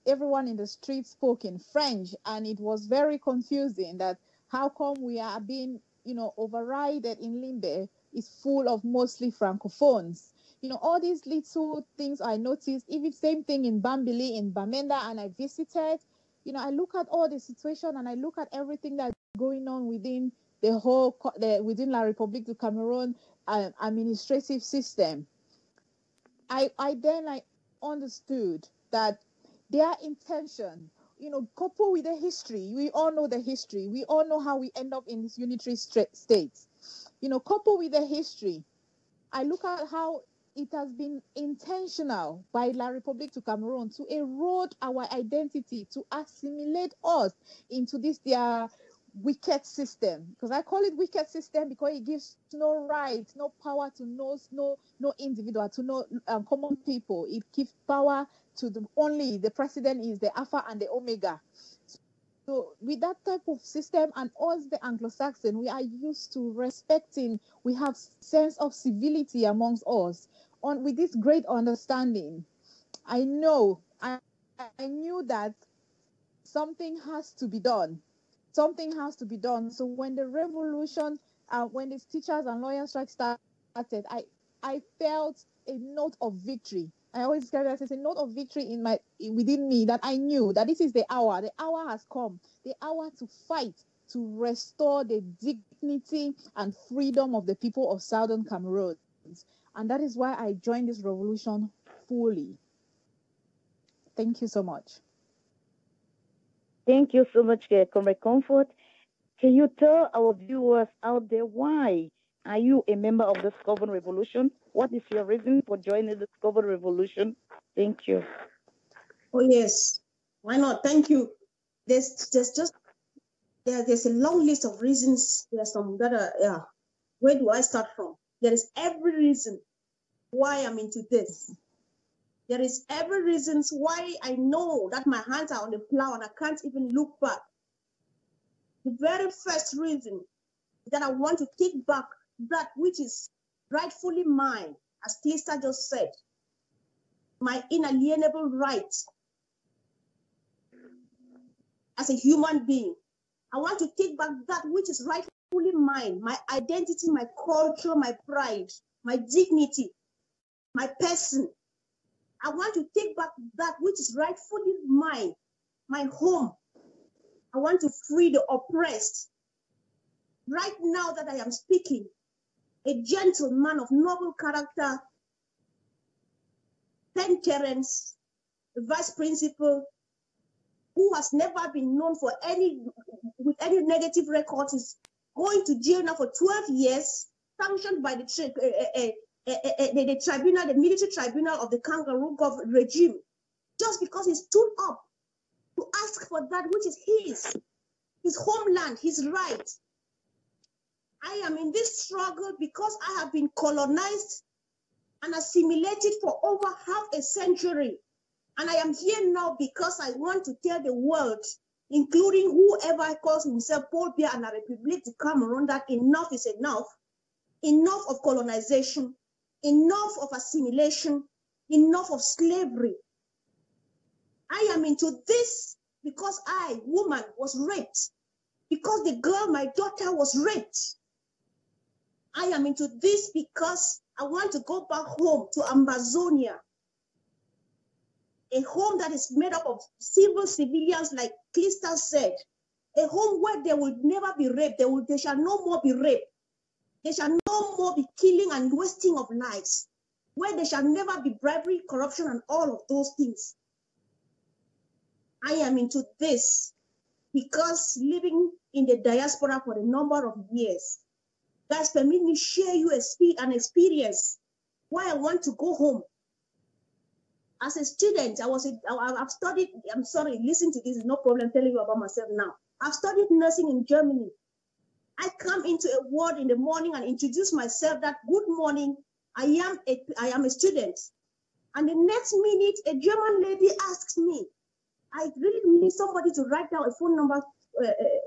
everyone in the street spoke in French, and it was very confusing that how come we are being, you know, overridden in Limbe is full of mostly Francophones. You know, all these little things I noticed, even same thing in Bambili, in Bamenda, and I visited, you know, I look at all the situation and I look at everything that's going on within the whole, within La République du Cameroon administrative system. I understood that their intention, you know, coupled with the history, we all know the history, we all know how we end up in this unitary state. You know, coupled with the history, I look at how it has been intentional by La République du Cameroon to erode our identity, to assimilate us into this their wicked system. Because I call it wicked system because it gives no right, no power to no individual, to no common people. It gives power to only the president is the Alpha and the Omega. So with that type of system, and us the Anglo-Saxon, we are used to respecting, we have sense of civility amongst us. With this great understanding, I knew that something has to be done. Something has to be done. So when the revolution, when the teachers and lawyers strike started, I felt a note of victory. I always describe it as a note of victory within me, that I knew that this is the hour. The hour has come. The hour to fight to restore the dignity and freedom of the people of Southern Cameroon. And that is why I joined this revolution fully. Thank you so much. Thank you so much, Comrade Comfort. Can you tell our viewers out there why are you a member of this Comfort Revolution? What is your reason for joining this Comfort Revolution? Thank you. Oh yes, why not? Thank you. There's a long list of reasons. There's some that are, yeah. Where do I start from? There is every reason why I'm into this. There is every reason why I know that my hands are on the plow and I can't even look back. The very first reason that I want to take back that which is rightfully mine, as Tista just said, my inalienable right as a human being. I want to take back that which is rightfully mine, my identity, my culture, my pride, my dignity, my person. I want to take back that which is rightfully mine, my home. I want to free the oppressed. Right now that I am speaking, a gentleman of noble character, Pen Terence, the vice principal, who has never been known with any negative records, is going to jail now for 12 years, sanctioned by the tribunal, the military tribunal of the kangaroo regime, just because he stood up to ask for that which is his homeland, his right. I am in this struggle because I have been colonized and assimilated for over half a century. And I am here now because I want to tell the world, including whoever calls himself Paul Biya and La République du Cameroon, that enough is enough. Enough of colonization, enough of assimilation, enough of slavery. I am into this because I, woman, was raped because the girl, my daughter, was raped. I am into this because I want to go back home to Amazonia, a home that is made up of civilians, like Krista said, a home where they will never be raped. They shall no more be raped. They shall no more be killing and wasting of lives, where there shall never be bribery, corruption, and all of those things. I am into this because living in the diaspora for a number of years, guys, permit me share you an experience why I want to go home. As a student, I've studied, I'm sorry, listen to this, no problem telling you about myself now. I've studied nursing in Germany. I come into a ward in the morning and introduce myself that, good morning, I am a student. And the next minute, a German lady asks me, I really need somebody to write down a phone number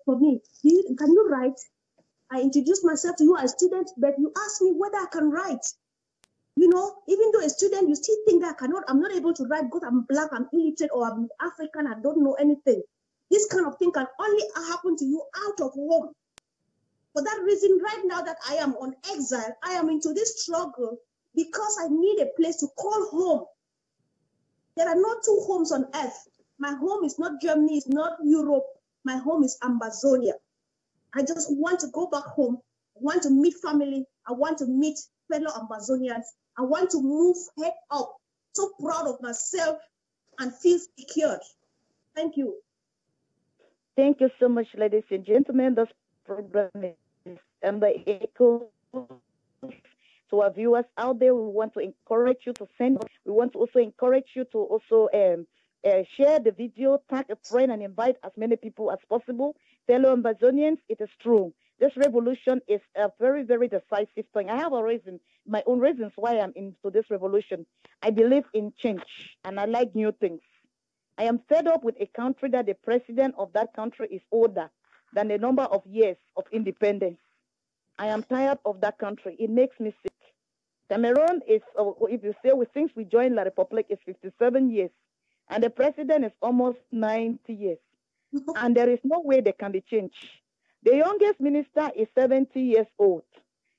for me. Can you write? I introduce myself to you as a student, but you ask me whether I can write. You know, even though a student, you still think that I'm not able to write because I'm black, I'm illiterate, or I'm African, I don't know anything. This kind of thing can only happen to you out of home. For that reason, right now that I am on exile, I am into this struggle because I need a place to call home. There are no two homes on earth. My home is not Germany, it's not Europe. My home is Amazonia. I just want to go back home. I want to meet family. I want to meet fellow Amazonians. I want to move head up. So proud of myself and feel secured. Thank you. Thank you so much, ladies and gentlemen. This program is Amba Echoes. To our viewers out there, we want to encourage you to send. We want to also encourage you to also share the video, tag a friend, and invite as many people as possible. Fellow Amazonians, it is true. This revolution is a very, very decisive thing. I have a reason, my own reasons why I'm into this revolution. I believe in change, and I like new things. I am fed up with a country that the president of that country is older than the number of years of independence. I am tired of that country. It makes me sick. Cameroon is, if you say, since we joined La Republic, is 57 years, and the president is almost 90 years. And there is no way they can be changed. The youngest minister is 70 years old.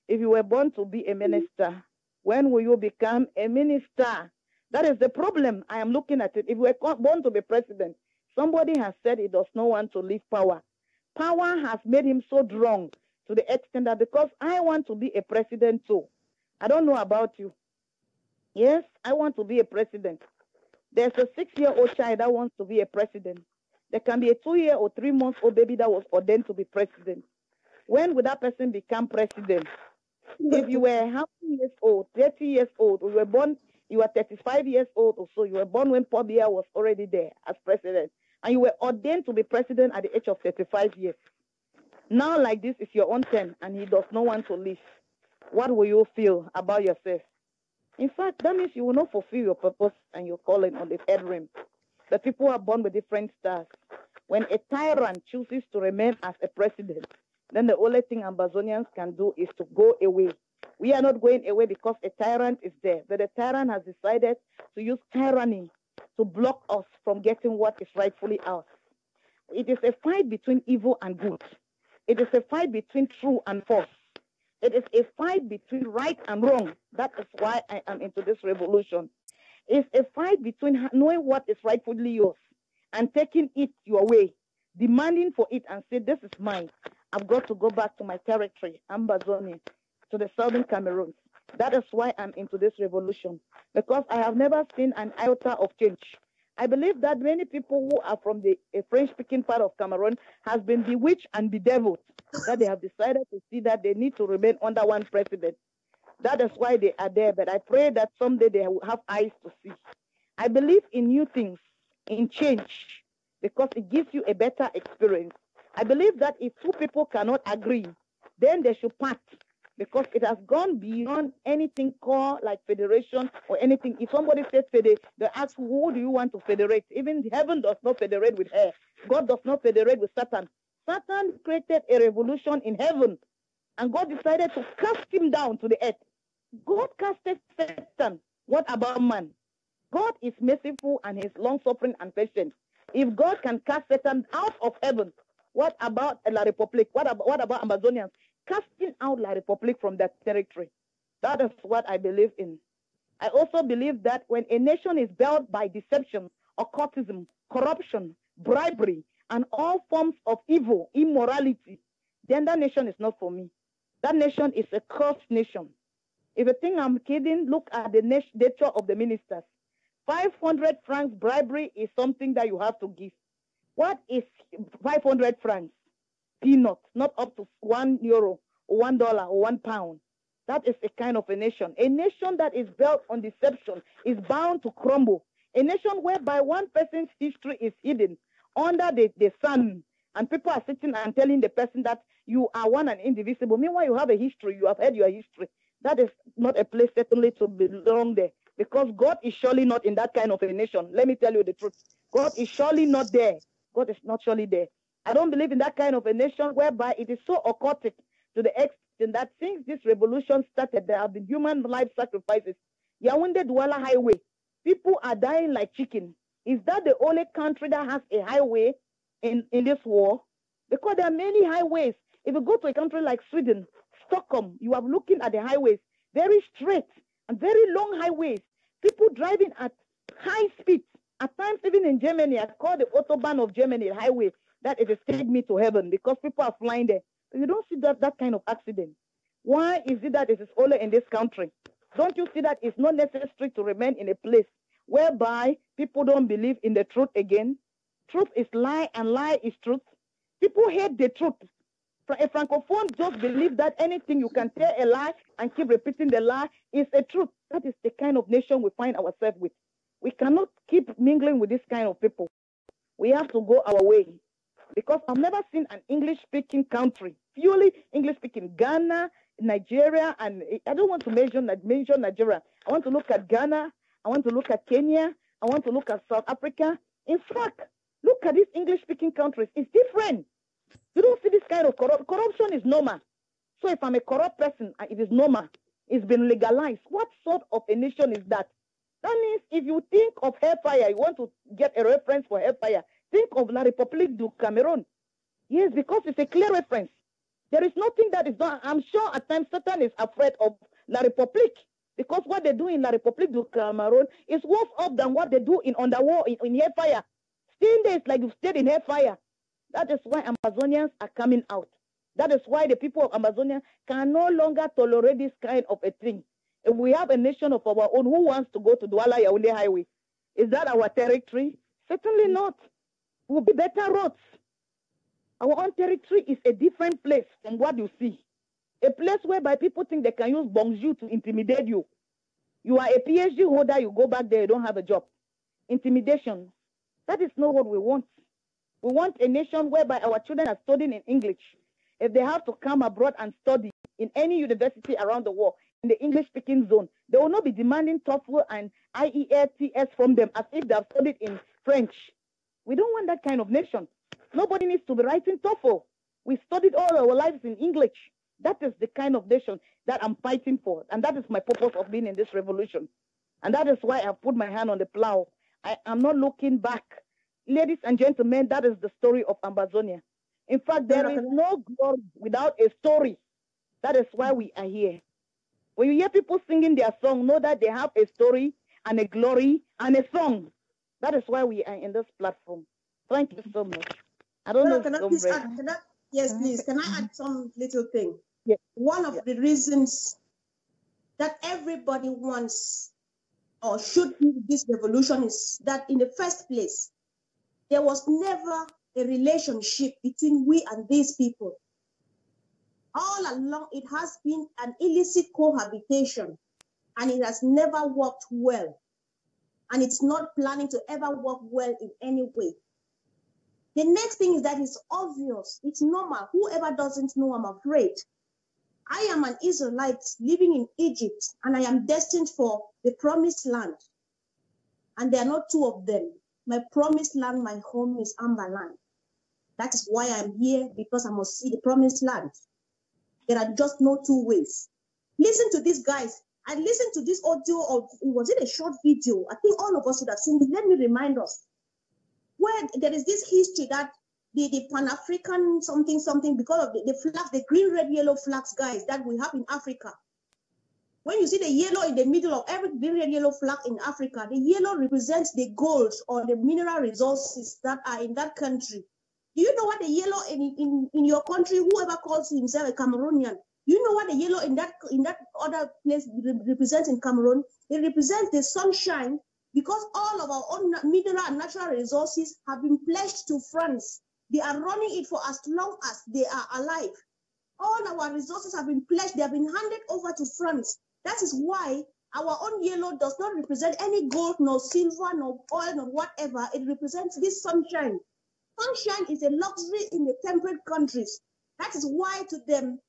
If you were born to be a minister, when will you become a minister? That is the problem. I am looking at it. If you were born to be president, somebody has said he does not want to leave power. Power has made him so drunk to the extent that because I want to be a president too. I don't know about you. Yes, I want to be a president. There's a 6-year-old child that wants to be a president. There can be a 2-year or 3-month-old baby that was ordained to be president. When will that person become president? If you were half years old, 30 years old, or you were born, you were 35 years old or so, you were born when Paul Biya was already there as president, and you were ordained to be president at the age of 35 years. Now, like this is your own turn, and he does not want to leave. What will you feel about yourself? In fact, that means you will not fulfill your purpose and your calling on the third realm. The people are born with different stars. When a tyrant chooses to remain as a president, then the only thing Amazonians can do is to go away. We are not going away because a tyrant is there, but the tyrant has decided to use tyranny to block us from getting what is rightfully ours. It is a fight between evil and good. It is a fight between true and false. It is a fight between right and wrong. That is why I am into this revolution. It's a fight between knowing what is rightfully yours and taking it your way, demanding for it and say, this is mine. I've got to go back to my territory, Ambazonia, to the southern Cameroon. That is why I'm into this revolution, because I have never seen an iota of change. I believe that many people who are from the French-speaking part of Cameroon has been bewitched and bedeviled, that they have decided to see that they need to remain under one president. That is why they are there, but I pray that someday they will have eyes to see. I believe in new things, in change, because it gives you a better experience. I believe that if two people cannot agree, then they should part, because it has gone beyond anything called like federation or anything. If somebody says federate, they ask, who do you want to federate? Even heaven does not federate with her. God does not federate with Satan. Satan created a revolution in heaven, and God decided to cast him down to the earth. God casted Satan. What about man? God is merciful and he's long-suffering and patient. If God can cast Satan out of heaven, What about La Republique? What about Amazonians? Casting out La Republique from that territory. That is what I believe in. I also believe that when a nation is built by deception, occultism, corruption, bribery, and all forms of evil, immorality, then that nation is not for me. That nation is a cursed nation. If you think I'm kidding, look at the nature of the ministers. 500 francs bribery is something that you have to give. What is 500 francs? Peanut, not up to €1 or $1 or £1. That is a kind of a nation. A nation that is built on deception is bound to crumble. A nation whereby one person's history is hidden under the sun, and people are sitting and telling the person that you are one and indivisible. Meanwhile, you have a history. You have had your history. That is not a place certainly to belong there, because God is surely not in that kind of a nation. Let me tell you the truth. God is surely not there. God is not surely there. I don't believe in that kind of a nation whereby it is so occultic to the extent that since this revolution started, there have been human life sacrifices. Yaoundé Douala Highway, people are dying like chicken. Is that the only country that has a highway in this war? Because there are many highways. If you go to a country like Sweden, Stockholm, you are looking at the highways, very straight and very long highways. People driving at high speed. At times, even in Germany, I call the Autobahn of Germany a highway, that it is taking me to heaven because people are flying there. But you don't see that kind of accident. Why is it that it is only in this country? Don't you see that it's not necessary to remain in a place whereby people don't believe in the truth again? Truth is lie and lie is truth. People hate the truth. A Francophone just believe that anything you can tell a lie and keep repeating the lie is a truth. That is the kind of nation we find ourselves with. We cannot keep mingling with this kind of people. We have to go our way. Because I've never seen an English-speaking country, purely English-speaking, Ghana, Nigeria, and I don't want to mention Nigeria. I want to look at Ghana. I want to look at Kenya. I want to look at South Africa. In fact, look at these English-speaking countries. It's different. You don't see this kind of corruption is normal. So if I'm a corrupt person, it is normal. It's been legalized. What sort of a nation is that? That means if you think of hellfire, you want to get a reference for hellfire, think of La République du Cameroon. Yes, because it's a clear reference. There is nothing that is done. I'm sure at times Satan is afraid of La République because what they do in La République du Cameroon is worse off than what they do in underworld, in hellfire. Staying there is like you've stayed in hellfire. That is why Amazonians are coming out. That is why the people of Amazonia can no longer tolerate this kind of a thing. If we have a nation of our own, who wants to go to Douala Yaoundé Highway? Is that our territory? Certainly not. It will be better roads. Our own territory is a different place from what you see. A place whereby people think they can use bonjour to intimidate you. You are a PhD holder, you go back there, you don't have a job. Intimidation. That is not what we want. We want a nation whereby our children are studying in English. If they have to come abroad and study in any university around the world, in the English-speaking zone, they will not be demanding TOEFL and IELTS from them as if they have studied in French. We don't want that kind of nation. Nobody needs to be writing TOEFL. We studied all our lives in English. That is the kind of nation that I'm fighting for. And that is my purpose of being in this revolution. And that is why I've put my hand on the plow. I am not looking back. Ladies and gentlemen, that is the story of Amazonia. In fact, there is no glory without a story. That is why we are here. When you hear people singing their song, know that they have a story and a glory and a song. That is why we are in this platform. Thank you so much. I don't know. Yes, please. Can I add some little thing? Yes. One of the reasons that everybody wants or should do this revolution is that in the first place, there was never a relationship between we and these people. All along, it has been an illicit cohabitation, and it has never worked well. And it's not planning to ever work well in any way. The next thing is that it's obvious, it's normal. Whoever doesn't know, I'm afraid. I am an Israelite living in Egypt, and I am destined for the promised land. And there are not two of them. My promised land, my home is Amba land. That is why I'm here, because I must see the promised land. There are just no two ways. Listen to these guys. I listened to this audio of, was it a short video? I think all of us should have seen it. Let me remind us. Where there is this history that the Pan-African something because of the flags, the green, red, yellow flags, guys, that we have in Africa. When you see the yellow in the middle of every green, red, yellow flag in Africa, the yellow represents the gold or the mineral resources that are in that country. Do you know what the yellow in your country, whoever calls himself a Cameroonian, you know what the yellow in that other place represents in Cameroon? It represents the sunshine, because all of our own mineral and natural resources have been pledged to France. They are running it for as long as they are alive. All our resources have been pledged. They have been handed over to France. That is why our own yellow does not represent any gold, nor silver, nor oil, nor whatever. It represents this sunshine. Sunshine is a luxury in the temperate countries. That is why to them,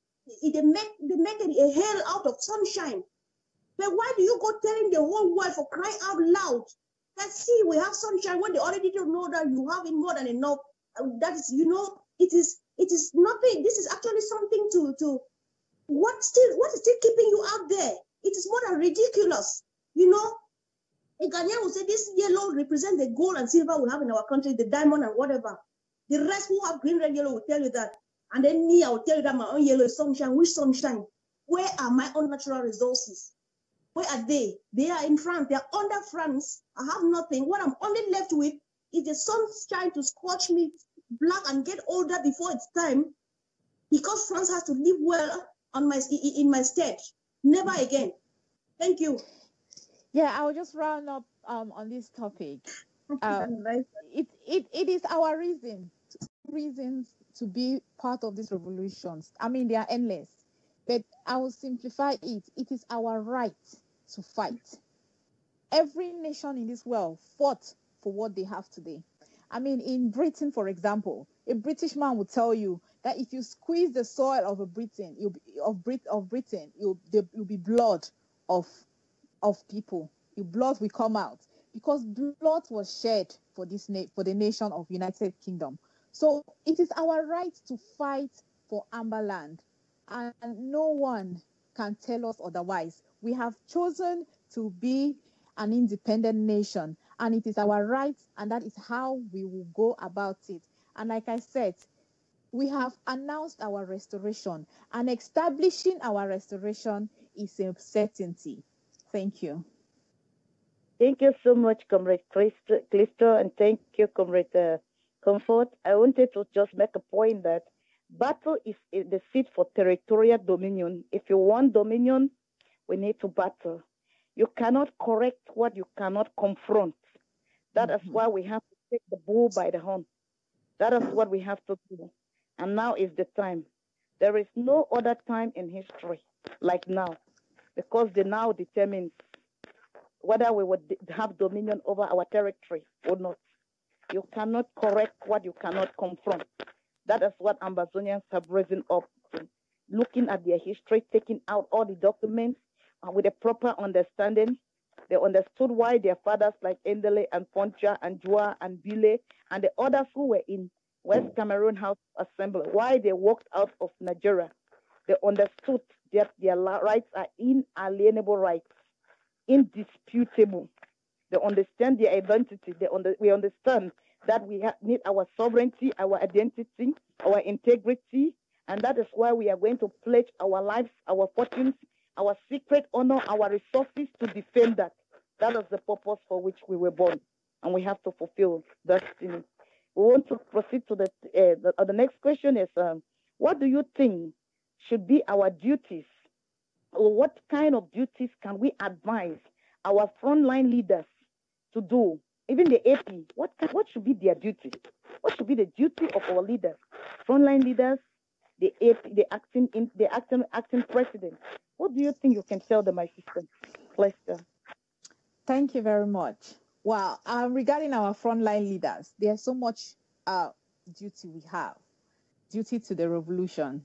they make a hell out of sunshine. But why do you go telling the whole world for crying out loud that, see, we have sunshine, when they already don't know that you have it more than enough? That is, it is nothing. This is actually something to what is still keeping you out there? It is more than ridiculous. A Ghanaian will say this yellow represents the gold and silver we have in our country, the diamond and whatever. The rest who have green, red, yellow will tell you that. And then me, I will tell you that my own yellow is sunshine. Which sunshine? Where are my own natural resources? Where are they? They are in France. They are under France. I have nothing. What I'm only left with is the sunshine to scorch me black and get older before it's time, because France has to live well in my stead. Never again. Thank you. Yeah, I'll just round up on this topic. It is our reasons to be part of these revolutions. I mean, they are endless, but I will simplify it. It is our right to fight. Every nation in this world fought for what they have today. I mean, in Britain, for example, a British man will tell you that if you squeeze the soil of Britain, you'll be blood of people. Your blood will come out, because blood was shed for the nation of United Kingdom. So it is our right to fight for Amber Land, and no one can tell us otherwise. We have chosen to be an independent nation, and it is our right, and that is how we will go about it. And like I said, we have announced our restoration, and establishing our restoration is a certainty. Thank you. Thank you so much, Comrade Clisto, and thank you, Comrade Comfort. I wanted to just make a point that battle is the seed for territorial dominion. If you want dominion, we need to battle. You cannot correct what you cannot confront. That is why we have to take the bull by the horn. That is what we have to do. And now is the time. There is no other time in history like now, because the now determines whether we would have dominion over our territory or not. You cannot correct what you cannot confront. That is what Ambazonians have risen up to, looking at their history, taking out all the documents with a proper understanding. They understood why their fathers like Endele and Poncha and Jua and Bile and the others who were in West Cameroon House Assembly, why they walked out of Nigeria. They understood that their rights are inalienable rights, indisputable. They understand their identity. We understand that we need our sovereignty, our identity, our integrity, and that is why we are going to pledge our lives, our fortunes, our secret honor, our resources to defend that. That is the purpose for which we were born, and we have to fulfill destiny. We want to proceed to the next question is, what do you think should be our duties? Or what kind of duties can we advise our frontline leaders to do? Even the AP, what should be their duty? What should be the duty of our leaders, frontline leaders, the AP, the acting president? What do you think you can tell them, my sister? Lester. Thank you very much. Well, regarding our frontline leaders, there's so much duty we have, duty to the revolution.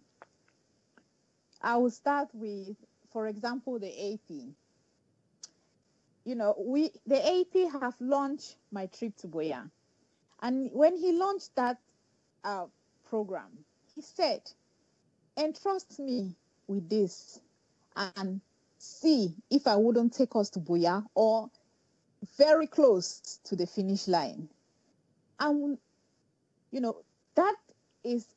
I will start with, for example, the AP. The AP have launched My Trip to Boya. And when he launched that program, he said, entrust me with this and see if I wouldn't take us to Boya or very close to the finish line. And, That is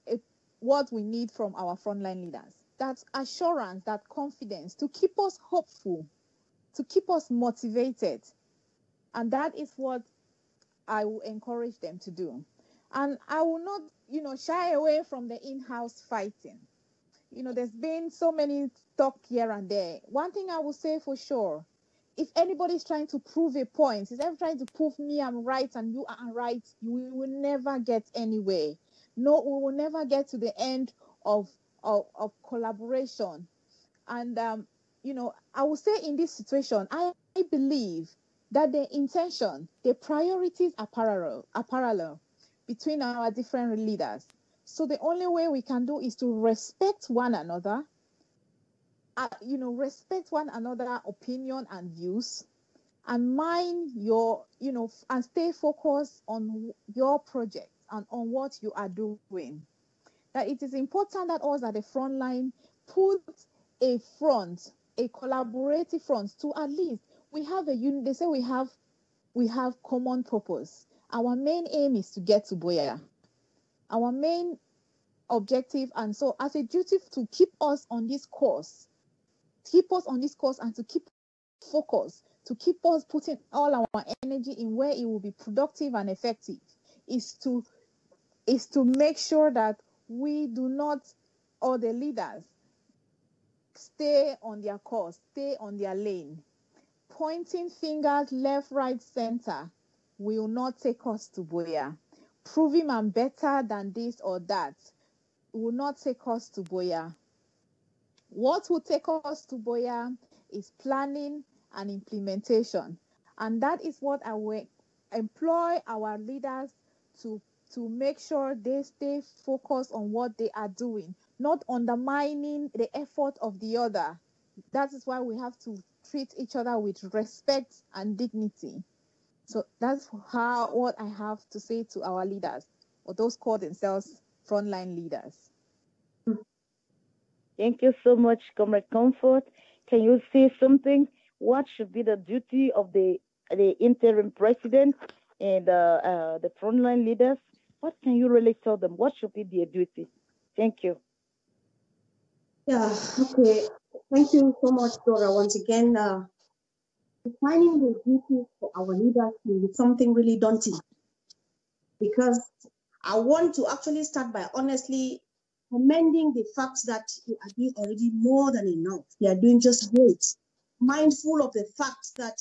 what we need from our frontline leaders. That assurance, that confidence to keep us hopeful, to keep us motivated. And that is what I will encourage them to do. And I will not, shy away from the in-house fighting. There's been so many talk here and there. One thing I will say for sure, if anybody's trying to prove a point, if they're trying to prove me I'm right and you are right, we will never get anywhere. No, we will never get to the end of collaboration. And I will say in this situation, I believe that the intention, the priorities are parallel between our different leaders. So the only way we can do is to respect one another, respect one another opinion and views, and mind your, and stay focused on your project and on what you are doing. That it is important that us at the front line put a front, a collaborative front to at least we have they say we have common purpose. Our main aim is to get to Boya. Our main objective, and so as a duty to keep us on this course and to keep focus, to keep us putting all our energy in where it will be productive and effective, is to make sure that we do not, or the leaders, stay on their course, stay on their lane. Pointing fingers left, right, center will not take us to Boya. Proving I'm better than this or that will not take us to Boya. What will take us to Boya is planning and implementation. And that is what I will employ our leaders to make sure they stay focused on what they are doing, not undermining the effort of the other. That is why we have to treat each other with respect and dignity. So that's what I have to say to our leaders, or those call themselves frontline leaders. Thank you so much, Comrade Comfort. Can you say something? What should be the duty of the interim president and the frontline leaders? What can you really tell them? What should be their duty? Thank you. Yeah, okay. Thank you so much, Dora. Once again, defining the duties for our leaders is something really daunting, because I want to actually start by honestly commending the fact that they are doing already more than enough. They are doing just great. Mindful of the fact that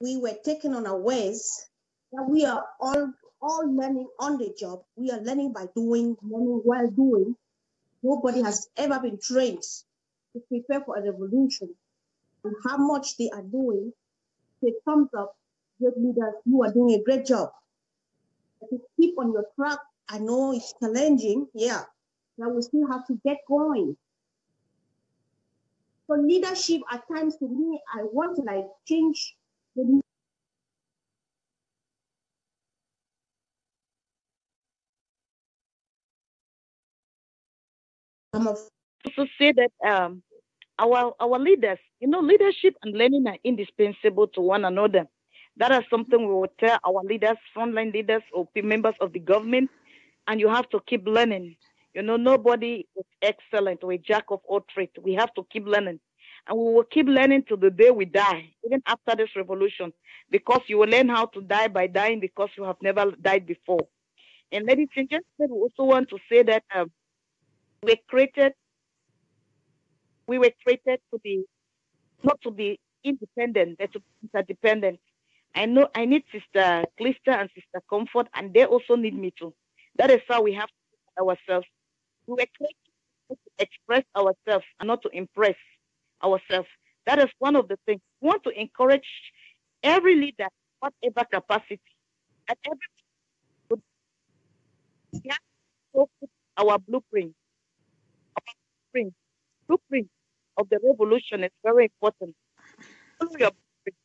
we were taken unawares, that we are all learning on the job. We are learning by doing, learning while doing. Nobody has ever been trained to prepare for a revolution. And how much they are doing, say thumbs up, great leaders, you are doing a great job. But to keep on your track, I know it's challenging, yeah, but we still have to get going. So leadership at times, to me, I want to change the also say that our leaders, leadership and learning are indispensable to one another. That is something we will tell our leaders, frontline leaders, or members of the government, and you have to keep learning. Nobody is excellent or a jack of all trades. We have to keep learning. And we will keep learning till the day we die, even after this revolution, because you will learn how to die by dying because you have never died before. And ladies and gentlemen, we also want to say that we were created to be, not to be independent, but to be interdependent. I know I need Sister Clista and Sister Comfort, and they also need me too. That is how we have to do ourselves. We were created to express ourselves and not to impress ourselves. That is one of the things. We want to encourage every leader, whatever capacity, at every we have to put our blueprint of the revolution is very important. Follow your blueprint.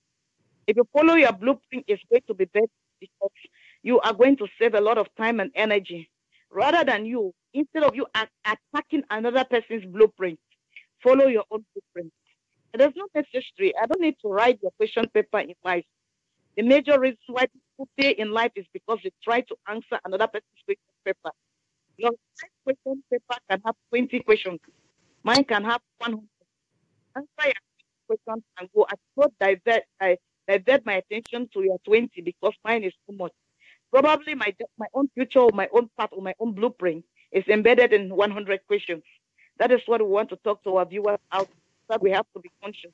If you follow your blueprint, it's going to be better because you are going to save a lot of time and energy. Rather than instead of you attacking another person's blueprint, follow your own blueprint. It is not necessary. I don't need to write your question paper in life. The major reason why people fail in life is because they try to answer another person's question paper. Your 5-question paper can have 20 questions. Mine can have 100. Answer your questions and go. I cannot divert my attention to your 20 because mine is too much. Probably my own future, or my own path, or my own blueprint is embedded in 100 questions. That is what we want to talk to our viewers out. That we have to be conscious.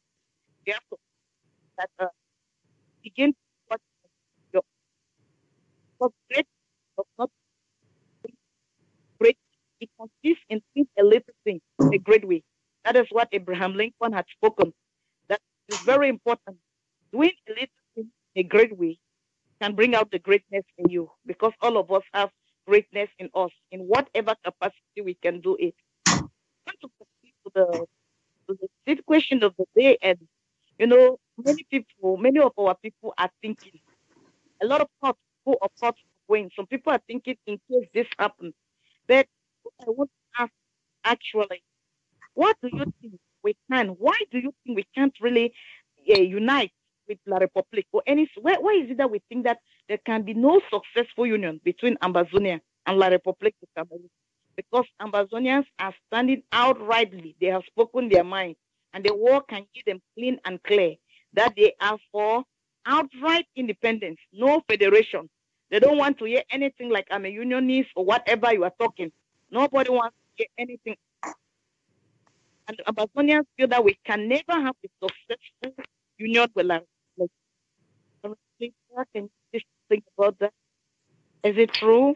We have to begin to watch your great does not great. It consists in doing a little thing a great way. That is what Abraham Lincoln had spoken. That is very important. Doing a little thing a great way can bring out the greatness in you, because all of us have greatness in us in whatever capacity we can do it. I want to proceed to the fifth question of the day, and many of our people are thinking a lot of thoughts go of thoughts going. Some people are thinking in case this happens. But what I want to ask actually, what do you think we can? Why do you think we can't really unite with La Republique or any? Why is it that we think that there can be no successful union between Ambazonia and La Republique de Cameroon? Because Ambazonians are standing outrightly. They have spoken their mind, and the war can give them clean and clear that they are for outright independence, no federation. They don't want to hear anything like I'm a unionist or whatever you are talking. Nobody wants to hear anything. And Amazonians feel that we can never have a successful union with La Republique. Can you just think about that? Is it true?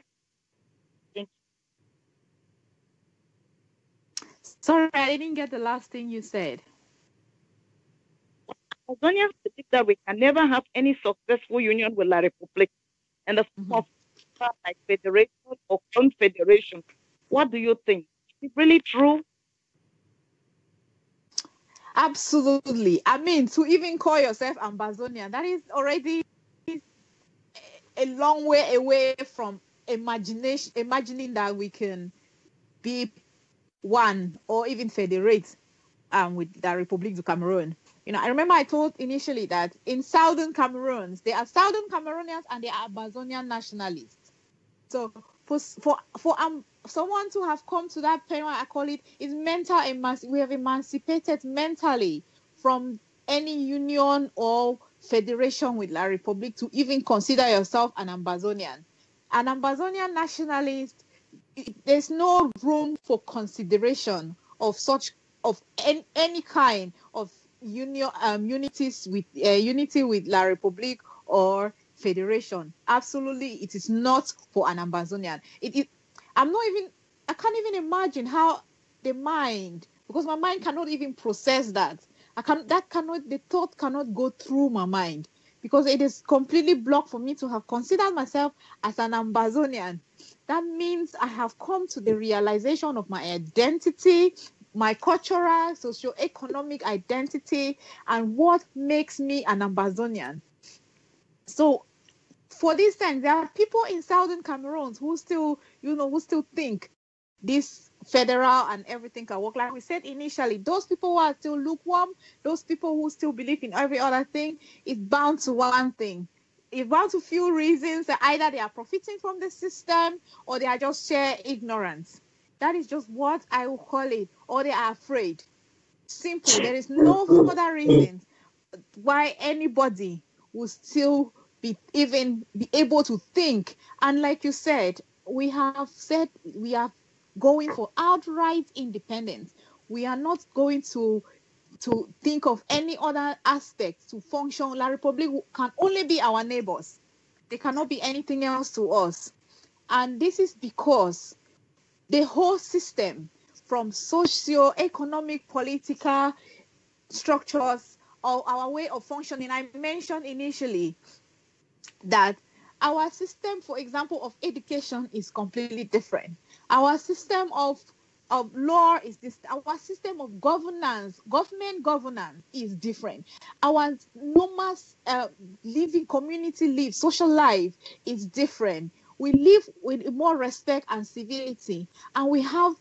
Sorry, I didn't get the last thing you said. Amazonians believe that we can never have any successful union with La Republique, and the form of like federation or confederation. What do you think? Is it really true? Absolutely. I mean, to even call yourself Ambazonian, that is already a long way away from imagining that we can be one or even federate with the Republic of Cameroon. I remember I told initially that in Southern Cameroons, there are Southern Cameroonians and there are Ambazonian nationalists. So for someone to have come to that point, I call it, is mental we have emancipated mentally from any union or federation with La Republique to even consider yourself an Ambazonian. An Ambazonian nationalist, there's no room for consideration of any kind of unity with La Republique or federation. Absolutely, it is not for an Ambazonian. I can't even imagine how the mind, because my mind cannot even process that. The thought cannot go through my mind, because it is completely blocked for me to have considered myself as an Ambazonian. That means I have come to the realization of my identity, my cultural, socio-economic identity, and what makes me an Ambazonian. So, for this time, there are people in Southern Cameroon who still think this federal and everything can work. Like we said initially, those people who are still lukewarm, those people who still believe in every other thing, it's bound to one thing. It's bound to few reasons that either they are profiting from the system or they are just sheer ignorance. That is just what I will call it. Or they are afraid. Simple. There is no further reason why anybody will still be able to think. And like you said, we have said we are going for outright independence. We are not going to think of any other aspect to function. La Republique can only be our neighbors. They cannot be anything else to us. And this is because the whole system, from socio-economic, political structures, or our way of functioning, I mentioned initially that our system, for example, of education is completely different. Our system of law is this. Our system of government governance is different. Our normal community live, social life is different. We live with more respect and civility, and we have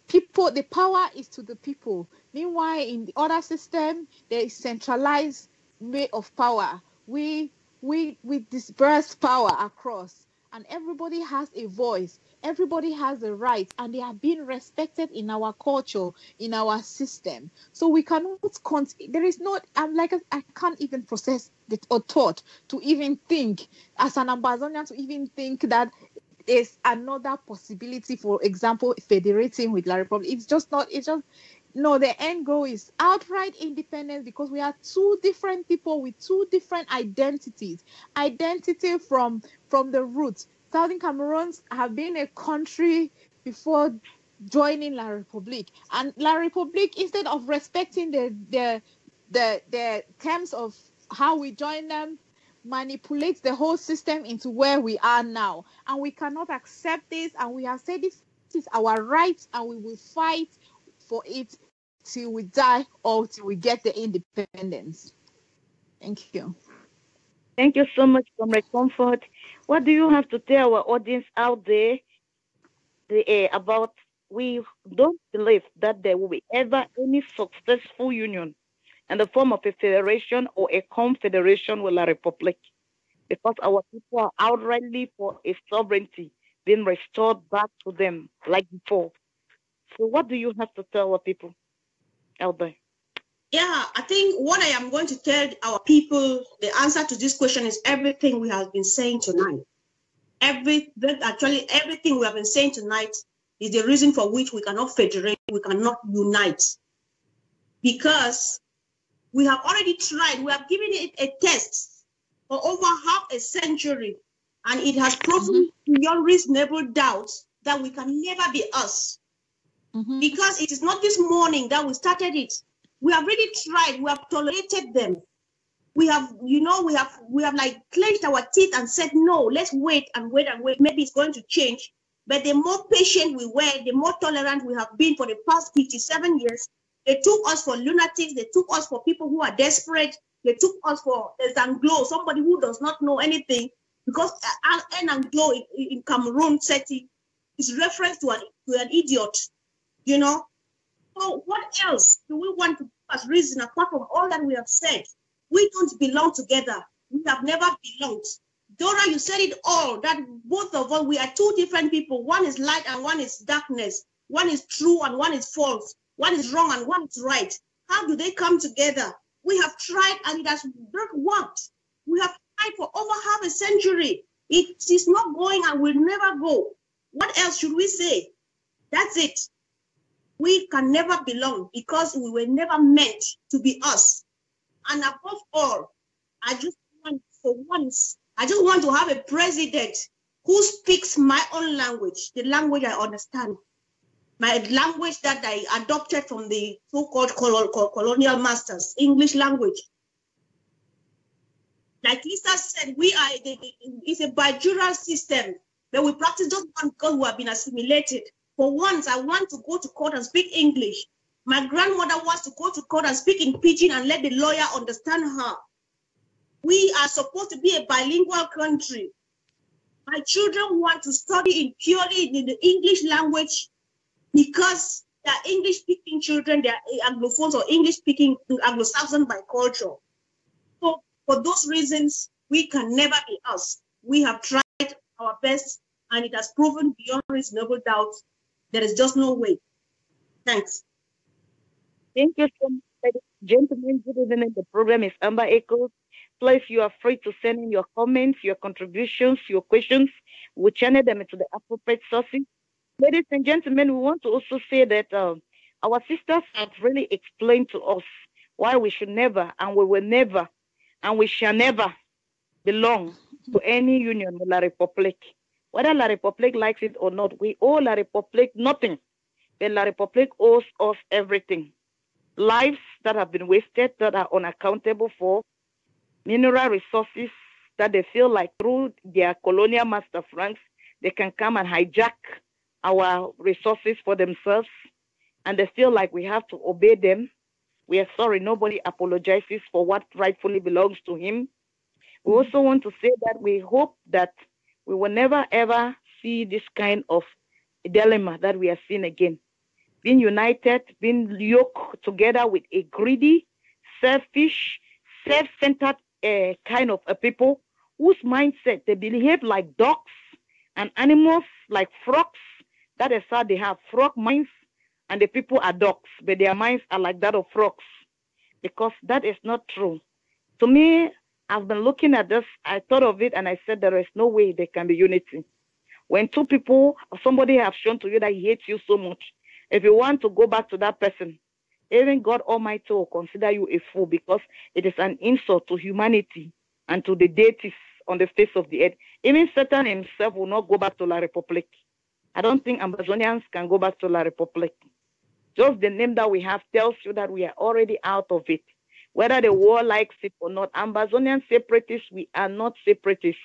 people. The power is to the people. Meanwhile, in the other system, there is centralized way of power. We disperse power across, and everybody has a voice. Everybody has a right, and they are being respected in our culture, in our system. So we cannot there is not, I'm like, I can't even process it or thought to even think as an Amazonian to even think that there's another possibility, for example, federating with La Republic. It's just not, it's just, no, the end goal is outright independence, because we are two different people with two different identities. Identity from the roots. Southern Cameroons have been a country before joining La Republique, and La Republique, instead of respecting the terms of how we join them, manipulates the whole system into where we are now. And we cannot accept this, and we have said this is our right, and we will fight for it till we die or till we get the independence. Thank you. Thank you so much, Comrade Comfort. What do you have to tell our audience out there about, we don't believe that there will be ever any successful union in the form of a federation or a confederation with La Republic, because our people are outrightly for a sovereignty being restored back to them like before. So what do you have to tell our people out there? Yeah, I think what I am going to tell our people, the answer to this question is everything we have been saying tonight. Actually, everything we have been saying tonight is the reason for which we cannot federate, we cannot unite. Because we have already tried, we have given it a test for over half a century, and it has proven beyond reasonable doubt that we can never be us. Because it is not this morning that we started it. We have really tried, we have tolerated them. We have, we have like clenched our teeth and said, no, let's wait and wait and wait. Maybe it's going to change. But the more patient we were, the more tolerant we have been for the past 57 years. They took us for lunatics. They took us for people who are desperate. They took us for Anglo, somebody who does not know anything. Because an Anglo in Cameroon setting is reference to an idiot, So what else do we want to give as reason apart from all that we have said? We don't belong together. We have never belonged. Dora, you said it all, that both of us, we are two different people. One is light and one is darkness. One is true and one is false. One is wrong and one is right. How do they come together? We have tried and it has not worked. We have tried for over half a century. It is not going and will never go. What else should we say? That's it. We can never belong because we were never meant to be us. And above all, I just want to have a president who speaks my own language, the language I understand, my language that I adopted from the so-called colonial masters, English language. Like Lisa said, it's a bijural system, but we practice just one because we have been assimilated. For once, I want to go to court and speak English. My grandmother wants to go to court and speak in pidgin and let the lawyer understand her. We are supposed to be a bilingual country. My children want to study purely in the English language because they are English-speaking children, they are Anglophones or English-speaking Anglo-Saxon by culture. So for those reasons, we can never be us. We have tried our best and it has proven beyond reasonable doubt there is just no way. Thanks. Thank you so much, ladies and gentlemen. Good evening. The program is Amba Echoes. Please, you are free to send in your comments, your contributions, your questions. We'll channel them into the appropriate sources. Ladies and gentlemen, we want to also say that our sisters have really explained to us why we should never, and we will never, and we shall never belong to any union with La Republique. Whether La Republique likes it or not, we owe La Republique nothing, but La Republique owes us everything. Lives that have been wasted, that are unaccountable for, mineral resources that they feel like through their colonial master francs, they can come and hijack our resources for themselves, and they feel like we have to obey them. We are sorry, nobody apologizes for what rightfully belongs to him. We also want to say that we hope that we will never ever see this kind of dilemma that we are seeing again. Being united, being yoked together with a greedy, selfish, self-centered kind of a people whose mindset, they behave like dogs And animals like frogs, that is how they have frog minds, and the people are dogs, but their minds are like that of frogs, because that is not true. To me, I've been looking at this, I thought of it, and I said there is no way there can be unity. When two people, somebody have shown to you that he hates you so much, if you want to go back to that person, even God Almighty will consider you a fool, because it is an insult to humanity and to the deities on the face of the earth. Even Satan himself will not go back to La Republique. I don't think Amazonians can go back to La Republique. Just the name that we have tells you that we are already out of it. Whether the world likes it or not, Amazonian separatists, we are not separatists.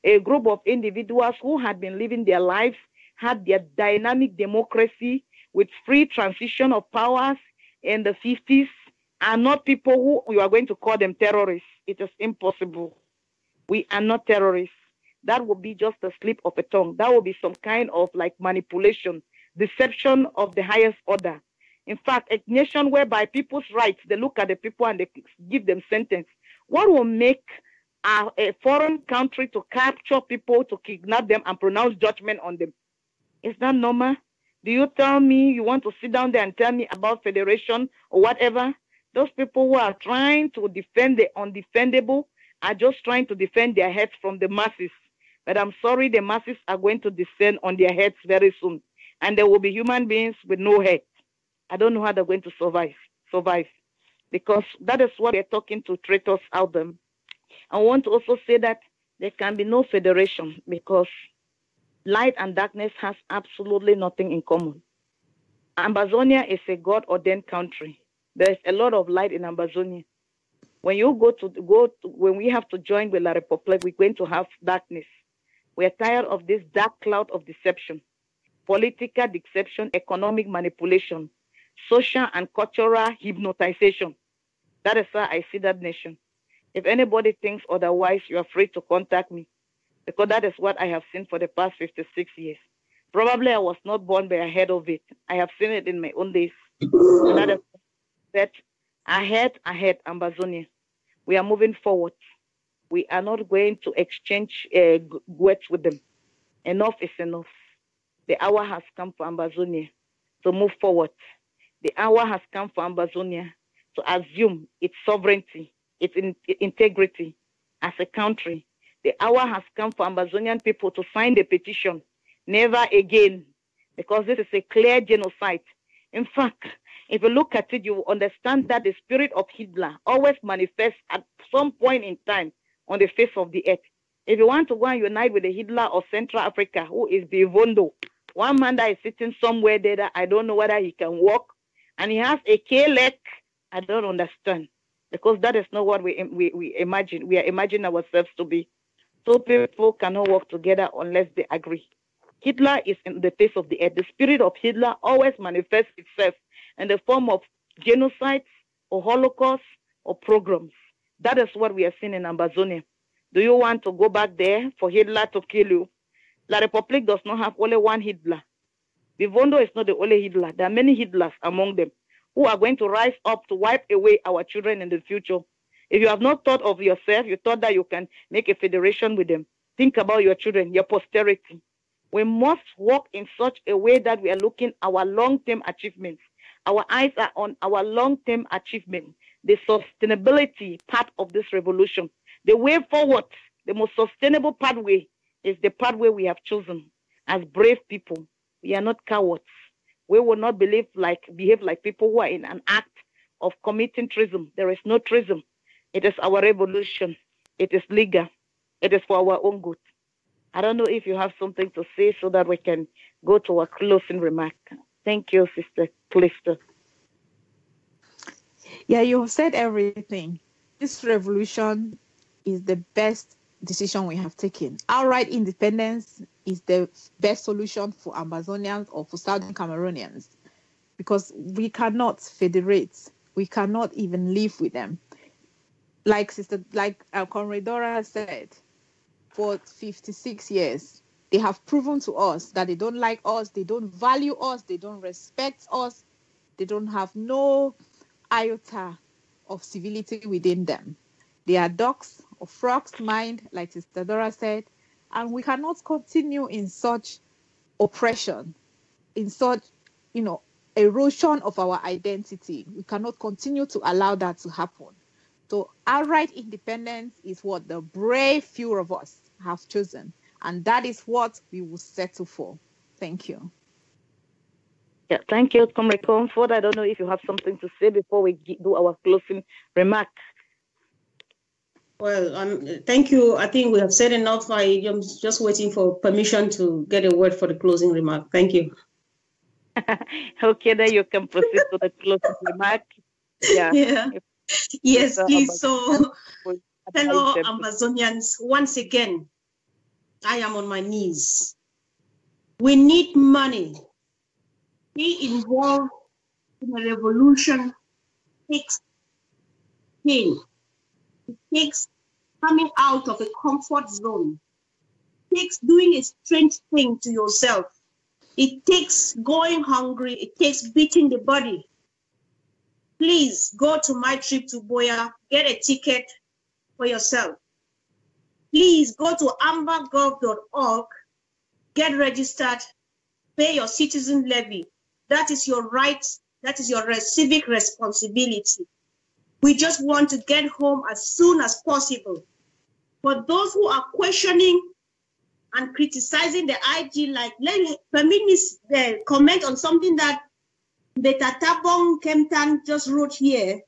A group of individuals who had been living their lives, had their dynamic democracy with free transition of powers in the 50s, are not people who you are going to call them terrorists. It is impossible. We are not terrorists. That would be just a slip of a tongue. That would be some kind of like manipulation, deception of the highest order. In fact, a nation whereby people's rights, they look at the people and they give them sentence. What will make a foreign country to capture people, to kidnap them and pronounce judgment on them? Is that normal? Do you tell me you want to sit down there and tell me about federation or whatever? Those people who are trying to defend the undefendable are just trying to defend their heads from the masses. But I'm sorry, the masses are going to descend on their heads very soon. And there will be human beings with no head. I don't know how they're going to survive. Because that is what they're talking to traitors out there. I want to also say that there can be no federation, because light and darkness has absolutely nothing in common. Amazonia is a God-ordained country. There is a lot of light in Amazonia. When you when we have to join with La Republique, we're going to have darkness. We're tired of this dark cloud of deception, political deception, economic manipulation, social and cultural hypnotization. That is how I see that nation. If anybody thinks otherwise, you are free to contact me, because that is what I have seen for the past 56 years. Probably I was not born, but ahead of it. I have seen it in my own days. And that is that ahead, Amazonia. We are moving forward. We are not going to exchange words with them. Enough is enough. The hour has come for Amazonia to move forward. The hour has come for Amazonia to assume its sovereignty, its integrity as a country. The hour has come for Amazonian people to sign the petition, never again, because this is a clear genocide. In fact, if you look at it, you will understand that the spirit of Hitler always manifests at some point in time on the face of the earth. If you want to go and unite with the Hitler of Central Africa, who is Bivondo, one man that is sitting somewhere there that I don't know whether he can walk, and he has a K-leg, I don't understand, because that is not what we imagine. We are imagining ourselves to be. Two people cannot work together unless they agree. Hitler is in the face of the earth. The spirit of Hitler always manifests itself in the form of genocides or Holocaust or pogroms. That is what we are seeing in Amazonia. Do you want to go back there for Hitler to kill you? La Republique does not have only one Hitler. Vivondo is not the only Hitler. There are many Hitlers among them who are going to rise up to wipe away our children in the future. If you have not thought of yourself, you thought that you can make a federation with them. Think about your children, your posterity. We must work in such a way that we are looking our long-term achievements. Our eyes are on our long-term achievement, the sustainability part of this revolution. The way forward, the most sustainable pathway is the pathway we have chosen as brave people. We are not cowards. We will not behave like people who are in an act of committing treason. There is no treason. It is our revolution. It is legal. It is for our own good. I don't know if you have something to say so that we can go to a closing remark. Thank you, Sister Clifton. Yeah, you have said everything. This revolution is the best decision we have taken. Outright independence is the best solution for Amazonians or for Southern Cameroonians, because we cannot federate. We cannot even live with them. Like Comrade Dora said, for 56 years, they have proven to us that they don't like us, they don't value us, they don't respect us, they don't have no iota of civility within them. They are dogs or frogs mind, like Sister Dora said, And we cannot continue in such oppression, in such, erosion of our identity. We cannot continue to allow that to happen. So outright independence is what the brave few of us have chosen. And that is what we will settle for. Thank you. Yeah, thank you, Comrade Comfort. I don't know if you have something to say before we do our closing remark. Well, thank you. I think we have said enough. I'm just waiting for permission to get a word for the closing remark. Thank you. Okay, then you can proceed to the closing remark. Yeah. Yes, please. So, fellow Ambazonians, once again, I am on my knees. We need money. Be involved in a revolution takes pain. It takes coming out of a comfort zone. It takes doing a strange thing to yourself. It takes going hungry. It takes beating the body. Please go to my trip to Boya, get a ticket for yourself. Please go to ambagov.org, get registered, pay your citizen levy. That is your right. That is your civic responsibility. We just want to get home as soon as possible. For those who are questioning and criticizing the IG, like, permit me comment on something that the Tatabong Kemtan just wrote here.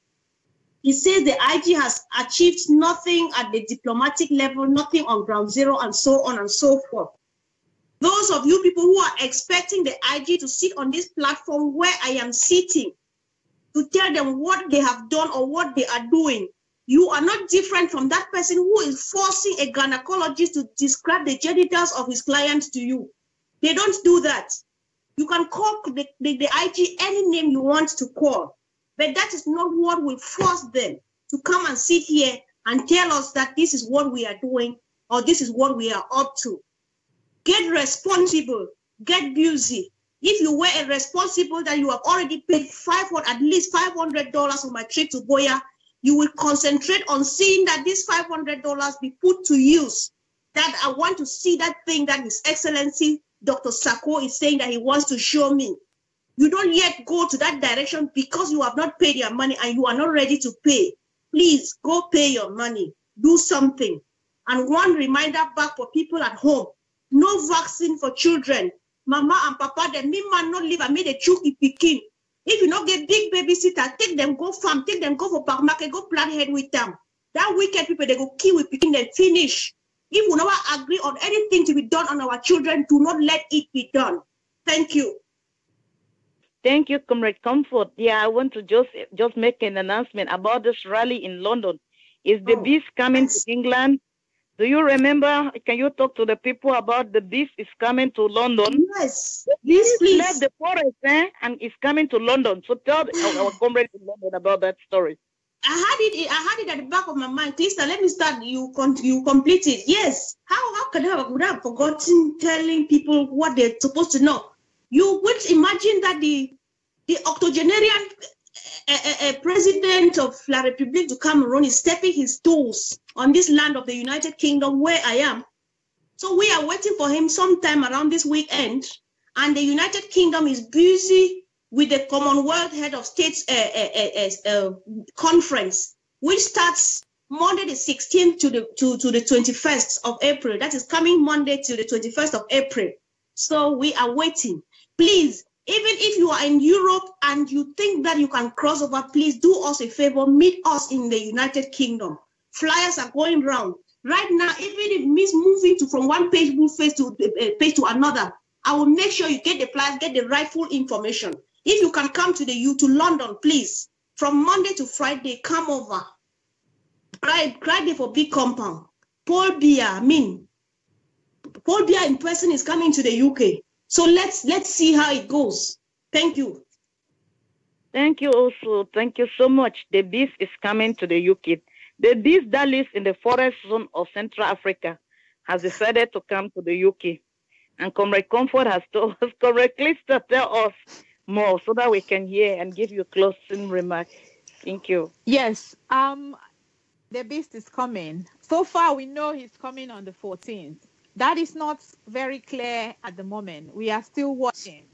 He says the IG has achieved nothing at the diplomatic level, nothing on ground zero, and so on and so forth. Those of you people who are expecting the IG to sit on this platform where I am sitting to tell them what they have done or what they are doing, you are not different from that person who is forcing a gynecologist to describe the genitals of his client to you. They don't do that. You can call the IG any name you want to call, but that is not what will force them to come and sit here and tell us that this is what we are doing or this is what we are up to. Get responsible, get busy. If you were irresponsible that you have already paid at least $500 on my trip to Boya, you will concentrate on seeing that this $500 be put to use. That I want to see that thing that His Excellency Dr. Sako is saying that he wants to show me. You don't yet go to that direction because you have not paid your money and you are not ready to pay. Please go pay your money. Do something. And one reminder back for people at home. No vaccine for children. Mama and papa, them me man not live and made a chuki pikin. If you not get big babysitter, take them go farm, take them go for back market, go plant head with them. That wicked people, they go kill with pikin, then finish. If we never agree on anything to be done on our children, do not let it be done. Thank you. Thank you, Comrade Comfort. Yeah, I want to just make an announcement about this rally in London. Is the beast coming to England? Do you remember? Can you talk to the people about the beast is coming to London? Yes. The beast left the forest and is coming to London. So tell our comrade in London about that story. I had it at the back of my mind. Krista, let me start. You complete it. Yes. How could I have forgotten telling people what they're supposed to know? You would imagine that the octogenarian president of La République du Cameroon is stepping his toes on this land of the United Kingdom where I am. So we are waiting for him sometime around this weekend. And the United Kingdom is busy with the Commonwealth Head of States conference, which starts Monday the 16th to the 21st of April. That is coming Monday to the 21st of April. So we are waiting. Please, even if you are in Europe and you think that you can cross over, please do us a favor, meet us in the United Kingdom. Flyers are going around. Right now, even if it means moving from one page to another, I will make sure you get the flyers, get the rightful information. If you can come to London, please, from Monday to Friday, come over. Friday for big compound. Paul Biya in person is coming to the UK. So let's see how it goes. Thank you. Thank you also. Thank you so much. The beast is coming to the UK. The beast that lives in the forest zone of Central Africa has decided to come to the UK. And Comrade Comfort has told us correctly to tell us more so that we can hear and give you closing remarks. Thank you. Yes. The beast is coming. So far, we know he's coming on the 14th. That is not very clear at the moment. We are still watching.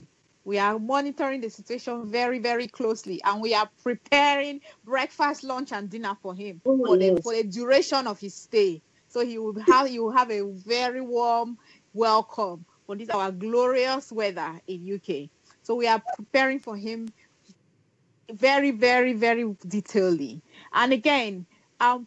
We are monitoring the situation very, very closely, and we are preparing breakfast, lunch, and dinner for him Oh, for yes. the duration of his stay. So he will have a very warm welcome for this our glorious weather in UK. So we are preparing for him very, very, very detailedly. And again,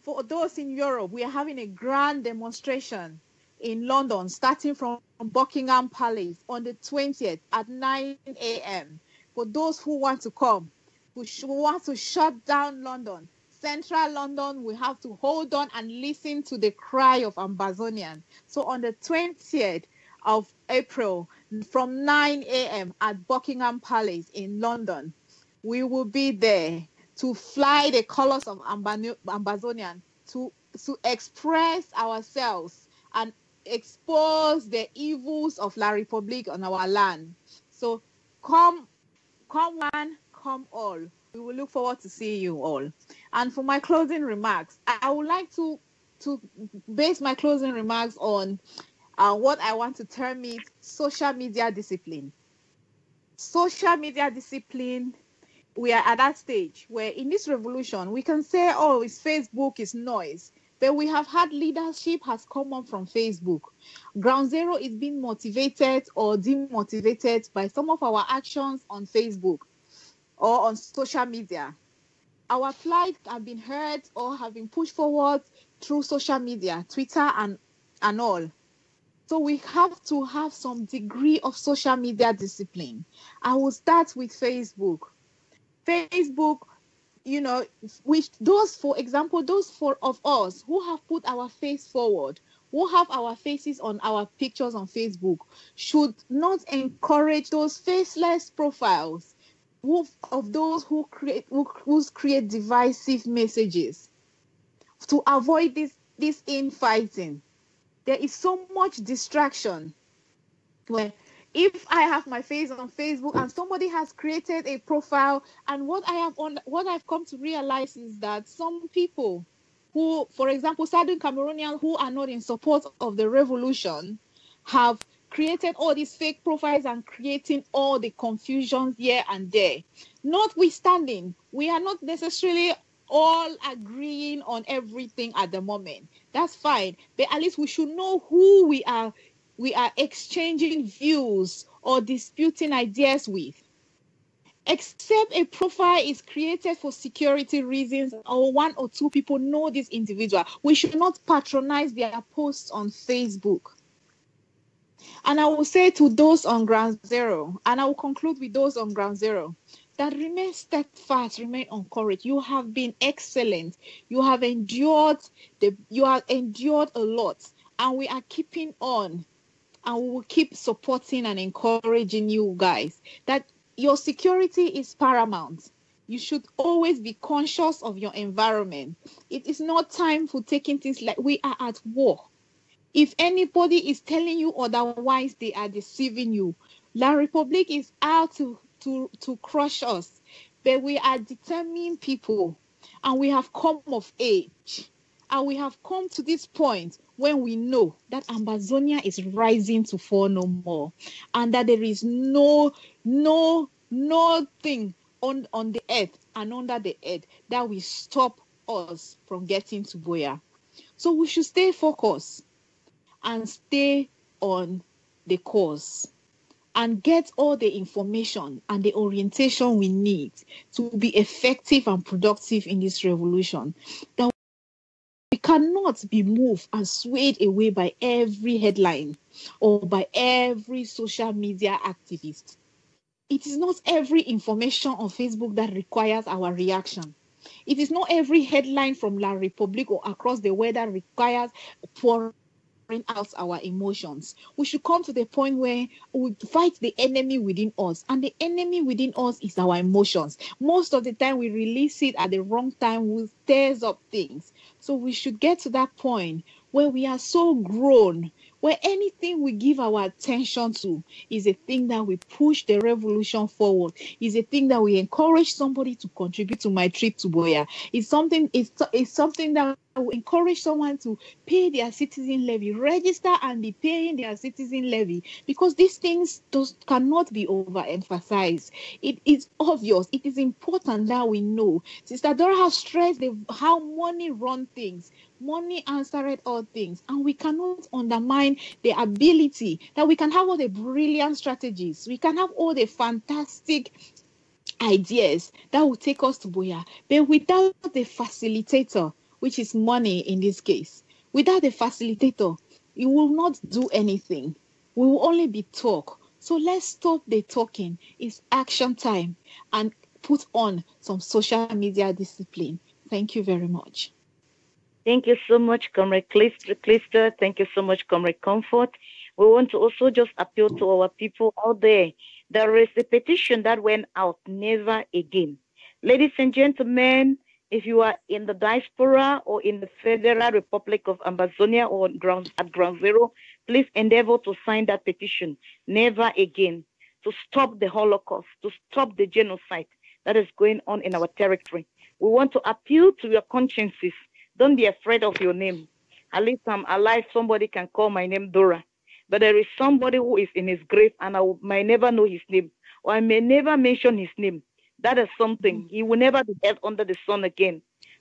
for those in Europe, we are having a grand demonstration in London, starting from Buckingham Palace on the 20th at 9 a.m. For those who want to come, who want to shut down London, central London, we have to hold on and listen to the cry of Ambazonian. So on the 20th of April, from 9 a.m. at Buckingham Palace in London, we will be there to fly the colors of Ambazonian, to express ourselves and expose the evils of La Republique on our land. So come one, come all. We will look forward to seeing you all. And for my closing remarks, I would like to base my closing remarks on what I want to term it social media discipline. Social media discipline, we are at that stage where in this revolution, we can say, oh, it's Facebook, it's noise. But we have had leadership has come up from Facebook. Ground Zero is being motivated or demotivated by some of our actions on Facebook or on social media. Our plight have been heard or have been pushed forward through social media, Twitter and all. So we have to have some degree of social media discipline. I will start with Facebook. Facebook, which those, for example, of us who have put our face forward, who have our faces on our pictures on Facebook, should not encourage those faceless profiles of those who create divisive messages to avoid this infighting. There is so much distraction where if I have my face on Facebook and somebody has created a profile, and what I've come to realize is that some people who, for example, Southern Cameroonians who are not in support of the revolution, have created all these fake profiles and creating all the confusions here and there. Notwithstanding, we are not necessarily all agreeing on everything at the moment. That's fine, but at least we should know who we are exchanging views or disputing ideas with. Except a profile is created for security reasons or one or two people know this individual, we should not patronize their posts on Facebook. And I will say to those on Ground Zero, and I will conclude with those on Ground Zero, that remain steadfast, remain encouraged. You have been excellent. You have endured a lot, and we are keeping on. And we will keep supporting and encouraging you guys that your security is paramount. You should always be conscious of your environment. It is not time for taking things like we are at war. If anybody is telling you otherwise, they are deceiving you. La Republique is out to crush us, but we are determined people, and we have come of age, and we have come to this point when we know that Ambazonia is rising to fall no more, and that there is nothing on the earth and under the earth that will stop us from getting to Boya. So we should stay focused and stay on the course and get all the information and the orientation we need to be effective and productive in this revolution. That we cannot be moved and swayed away by every headline or by every social media activist. It is not every information on Facebook that requires our reaction. It is not every headline from La Republique or across the world that requires pouring out our emotions. We should come to the point where we fight the enemy within us, and the enemy within us is our emotions. Most of the time we release it at the wrong time, we stirs up things. So we should get to that point where we are so grown, where anything we give our attention to is a thing that we push the revolution forward, is a thing that we encourage somebody to contribute to my trip to Boya. It's something that will encourage someone to pay their citizen levy, register and be paying their citizen levy, because these things cannot be overemphasized. It is obvious. It is important that we know. Sister Dora has stressed how money runs things. Money answered all things, and we cannot undermine the ability that we can have all the brilliant strategies. We can have all the fantastic ideas that will take us to Boya, but without the facilitator, which is money in this case, without the facilitator, you will not do anything. We will only be talk. So let's stop the talking. It's action time, and put on some social media discipline. Thank you very much. Thank you so much, Comrade Clister. Thank you so much, Comrade Comfort. We want to also just appeal to our people out there. There is a petition that went out, never again. Ladies and gentlemen, if you are in the diaspora or in the Federal Republic of Ambazonia or at ground zero, please endeavor to sign that petition, never again, to stop the Holocaust, to stop the genocide that is going on in our territory. We want to appeal to your consciences. Don't be afraid of your name. At least I'm alive. Somebody can call my name Dora. But there is somebody who is in his grave, and I might never know his name, or I may never mention his name. That is something. He will never be held under the sun again.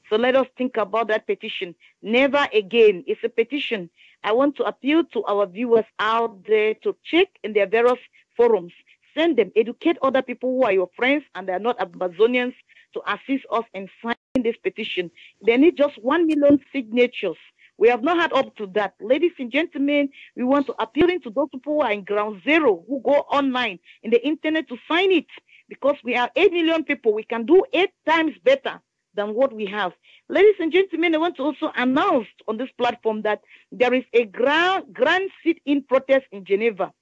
So let us think about that petition. Never again. It's a petition. I want to appeal to our viewers out there to check in their various forums. Send them. Educate other people who are your friends and they are not Amazonians to assist us in signing this petition. They need just 1 million signatures. We have not had up to that. Ladies and gentlemen, we want to appeal to those people who are in ground zero, who go online in the internet to sign it, because we are 8 million people. We can do 8 times better than what we have. Ladies and gentlemen, I want to also announce on this platform that there is a grand sit-in protest in Geneva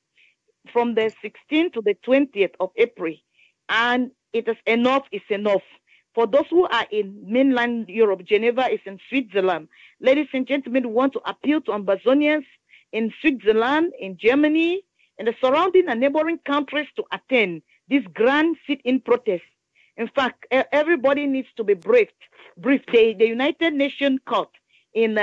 from the 16th to the 20th of April. And it is enough is enough. For those who are in mainland Europe, Geneva is in Switzerland. Ladies and gentlemen, we want to appeal to Ambazonians in Switzerland, in Germany, and the surrounding and neighboring countries to attend this grand sit-in protest. In fact, everybody needs to be briefed. The United Nations Court in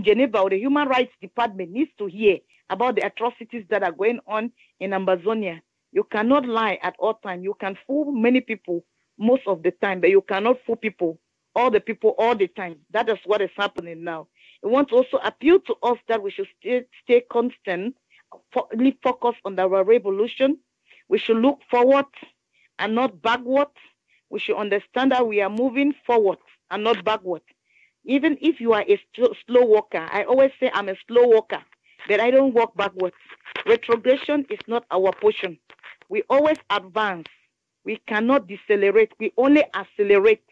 Geneva, or the Human Rights Department, needs to hear about the atrocities that are going on in Ambazonia. You cannot lie at all times. You can fool many people most of the time, but you cannot fool people all the time. That is what is happening now. We want to also appeal to us that we should stay constant, focus on our revolution. We should look forward and not backward. We should understand that we are moving forward and not backward. Even if you are a slow walker, I always say I'm a slow walker, but I don't walk backwards. Retrogression is not our portion. We always advance. We cannot decelerate. We only accelerate.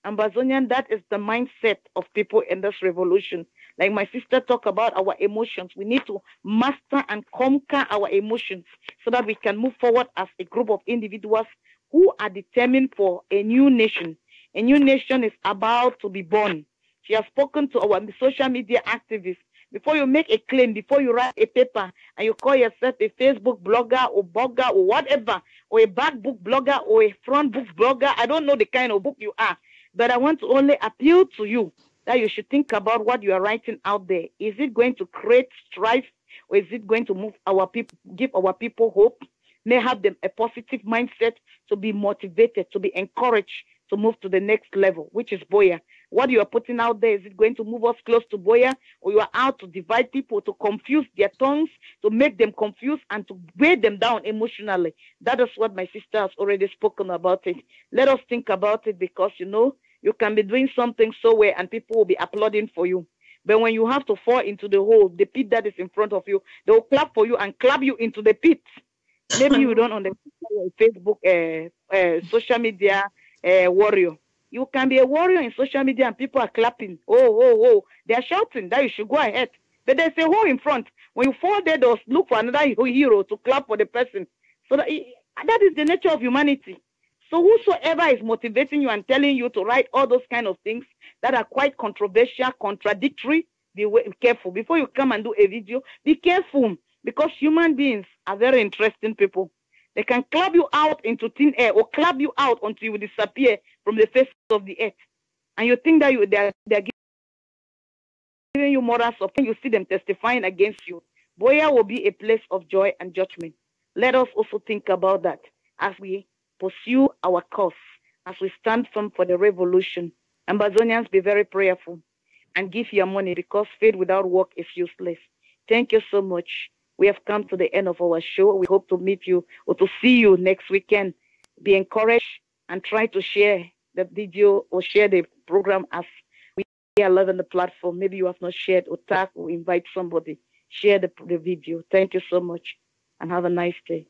Ambazonian, that is the mindset of people in this revolution. Like my sister talked about our emotions. We need to master and conquer our emotions so that we can move forward as a group of individuals who are determined for a new nation. A new nation is about to be born. She has spoken to our social media activists. Before you make a claim, before you write a paper and you call yourself a Facebook blogger or blogger or whatever, or a back book blogger or a front book blogger, I don't know the kind of book you are, but I want to only appeal to you that you should think about what you are writing out there. Is it going to create strife, or is it going to move our people, give our people hope, may have them a positive mindset to be motivated, to be encouraged to move to the next level, which is Boya. What you are putting out there, is it going to move us close to Boya, or you are out to divide people, to confuse their tongues, to make them confused and to weigh them down emotionally? That is what my sister has already spoken about it. Let us think about it, because, you know, you can be doing something so well and people will be applauding for you. But when you have to fall into the hole, the pit that is in front of you, they will clap for you and clap you into the pit. Maybe you don't understand Facebook, social media warrior. You can be a warrior in social media and people are clapping. Oh. They are shouting that you should go ahead. But there's a hole in front. When you fall there, they'll look for another hero to clap for the person. So that is the nature of humanity. So whosoever is motivating you and telling you to write all those kind of things that are quite controversial, contradictory, be careful. Before you come and do a video, be careful, because human beings are very interesting people. They can clap you out into thin air or clap you out until you disappear from the face of the earth. And you think that they're you moral support, when you see them testifying against you, Boya will be a place of joy and judgment. Let us also think about that as we pursue our cause, as we stand firm for the revolution. Ambazonians, be very prayerful and give your money, because faith without work is useless. Thank you so much. We have come to the end of our show. We hope to meet you or to see you next weekend. Be encouraged and try to share the video or share the program as we are live on the platform. Maybe you have not shared, or tag or invite somebody. Share the video. Thank you so much and have a nice day.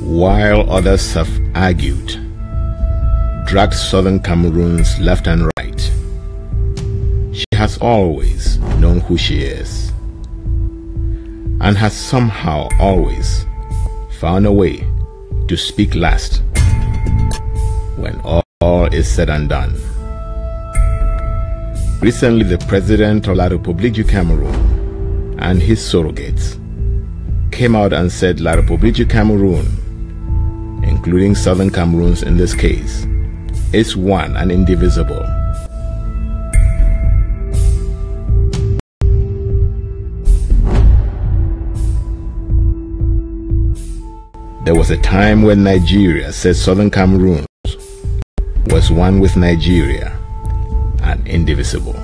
While others have argued, dragged southern Cameroons left and right, she has always known who she is, and has somehow always found a way to speak last when all is said and done. Recently, the President of La République du Cameroon and his surrogates came out and said La République du Cameroon, including Southern Cameroons in this case, is one and indivisible. There was a time when Nigeria said Southern Cameroon was one with Nigeria and indivisible.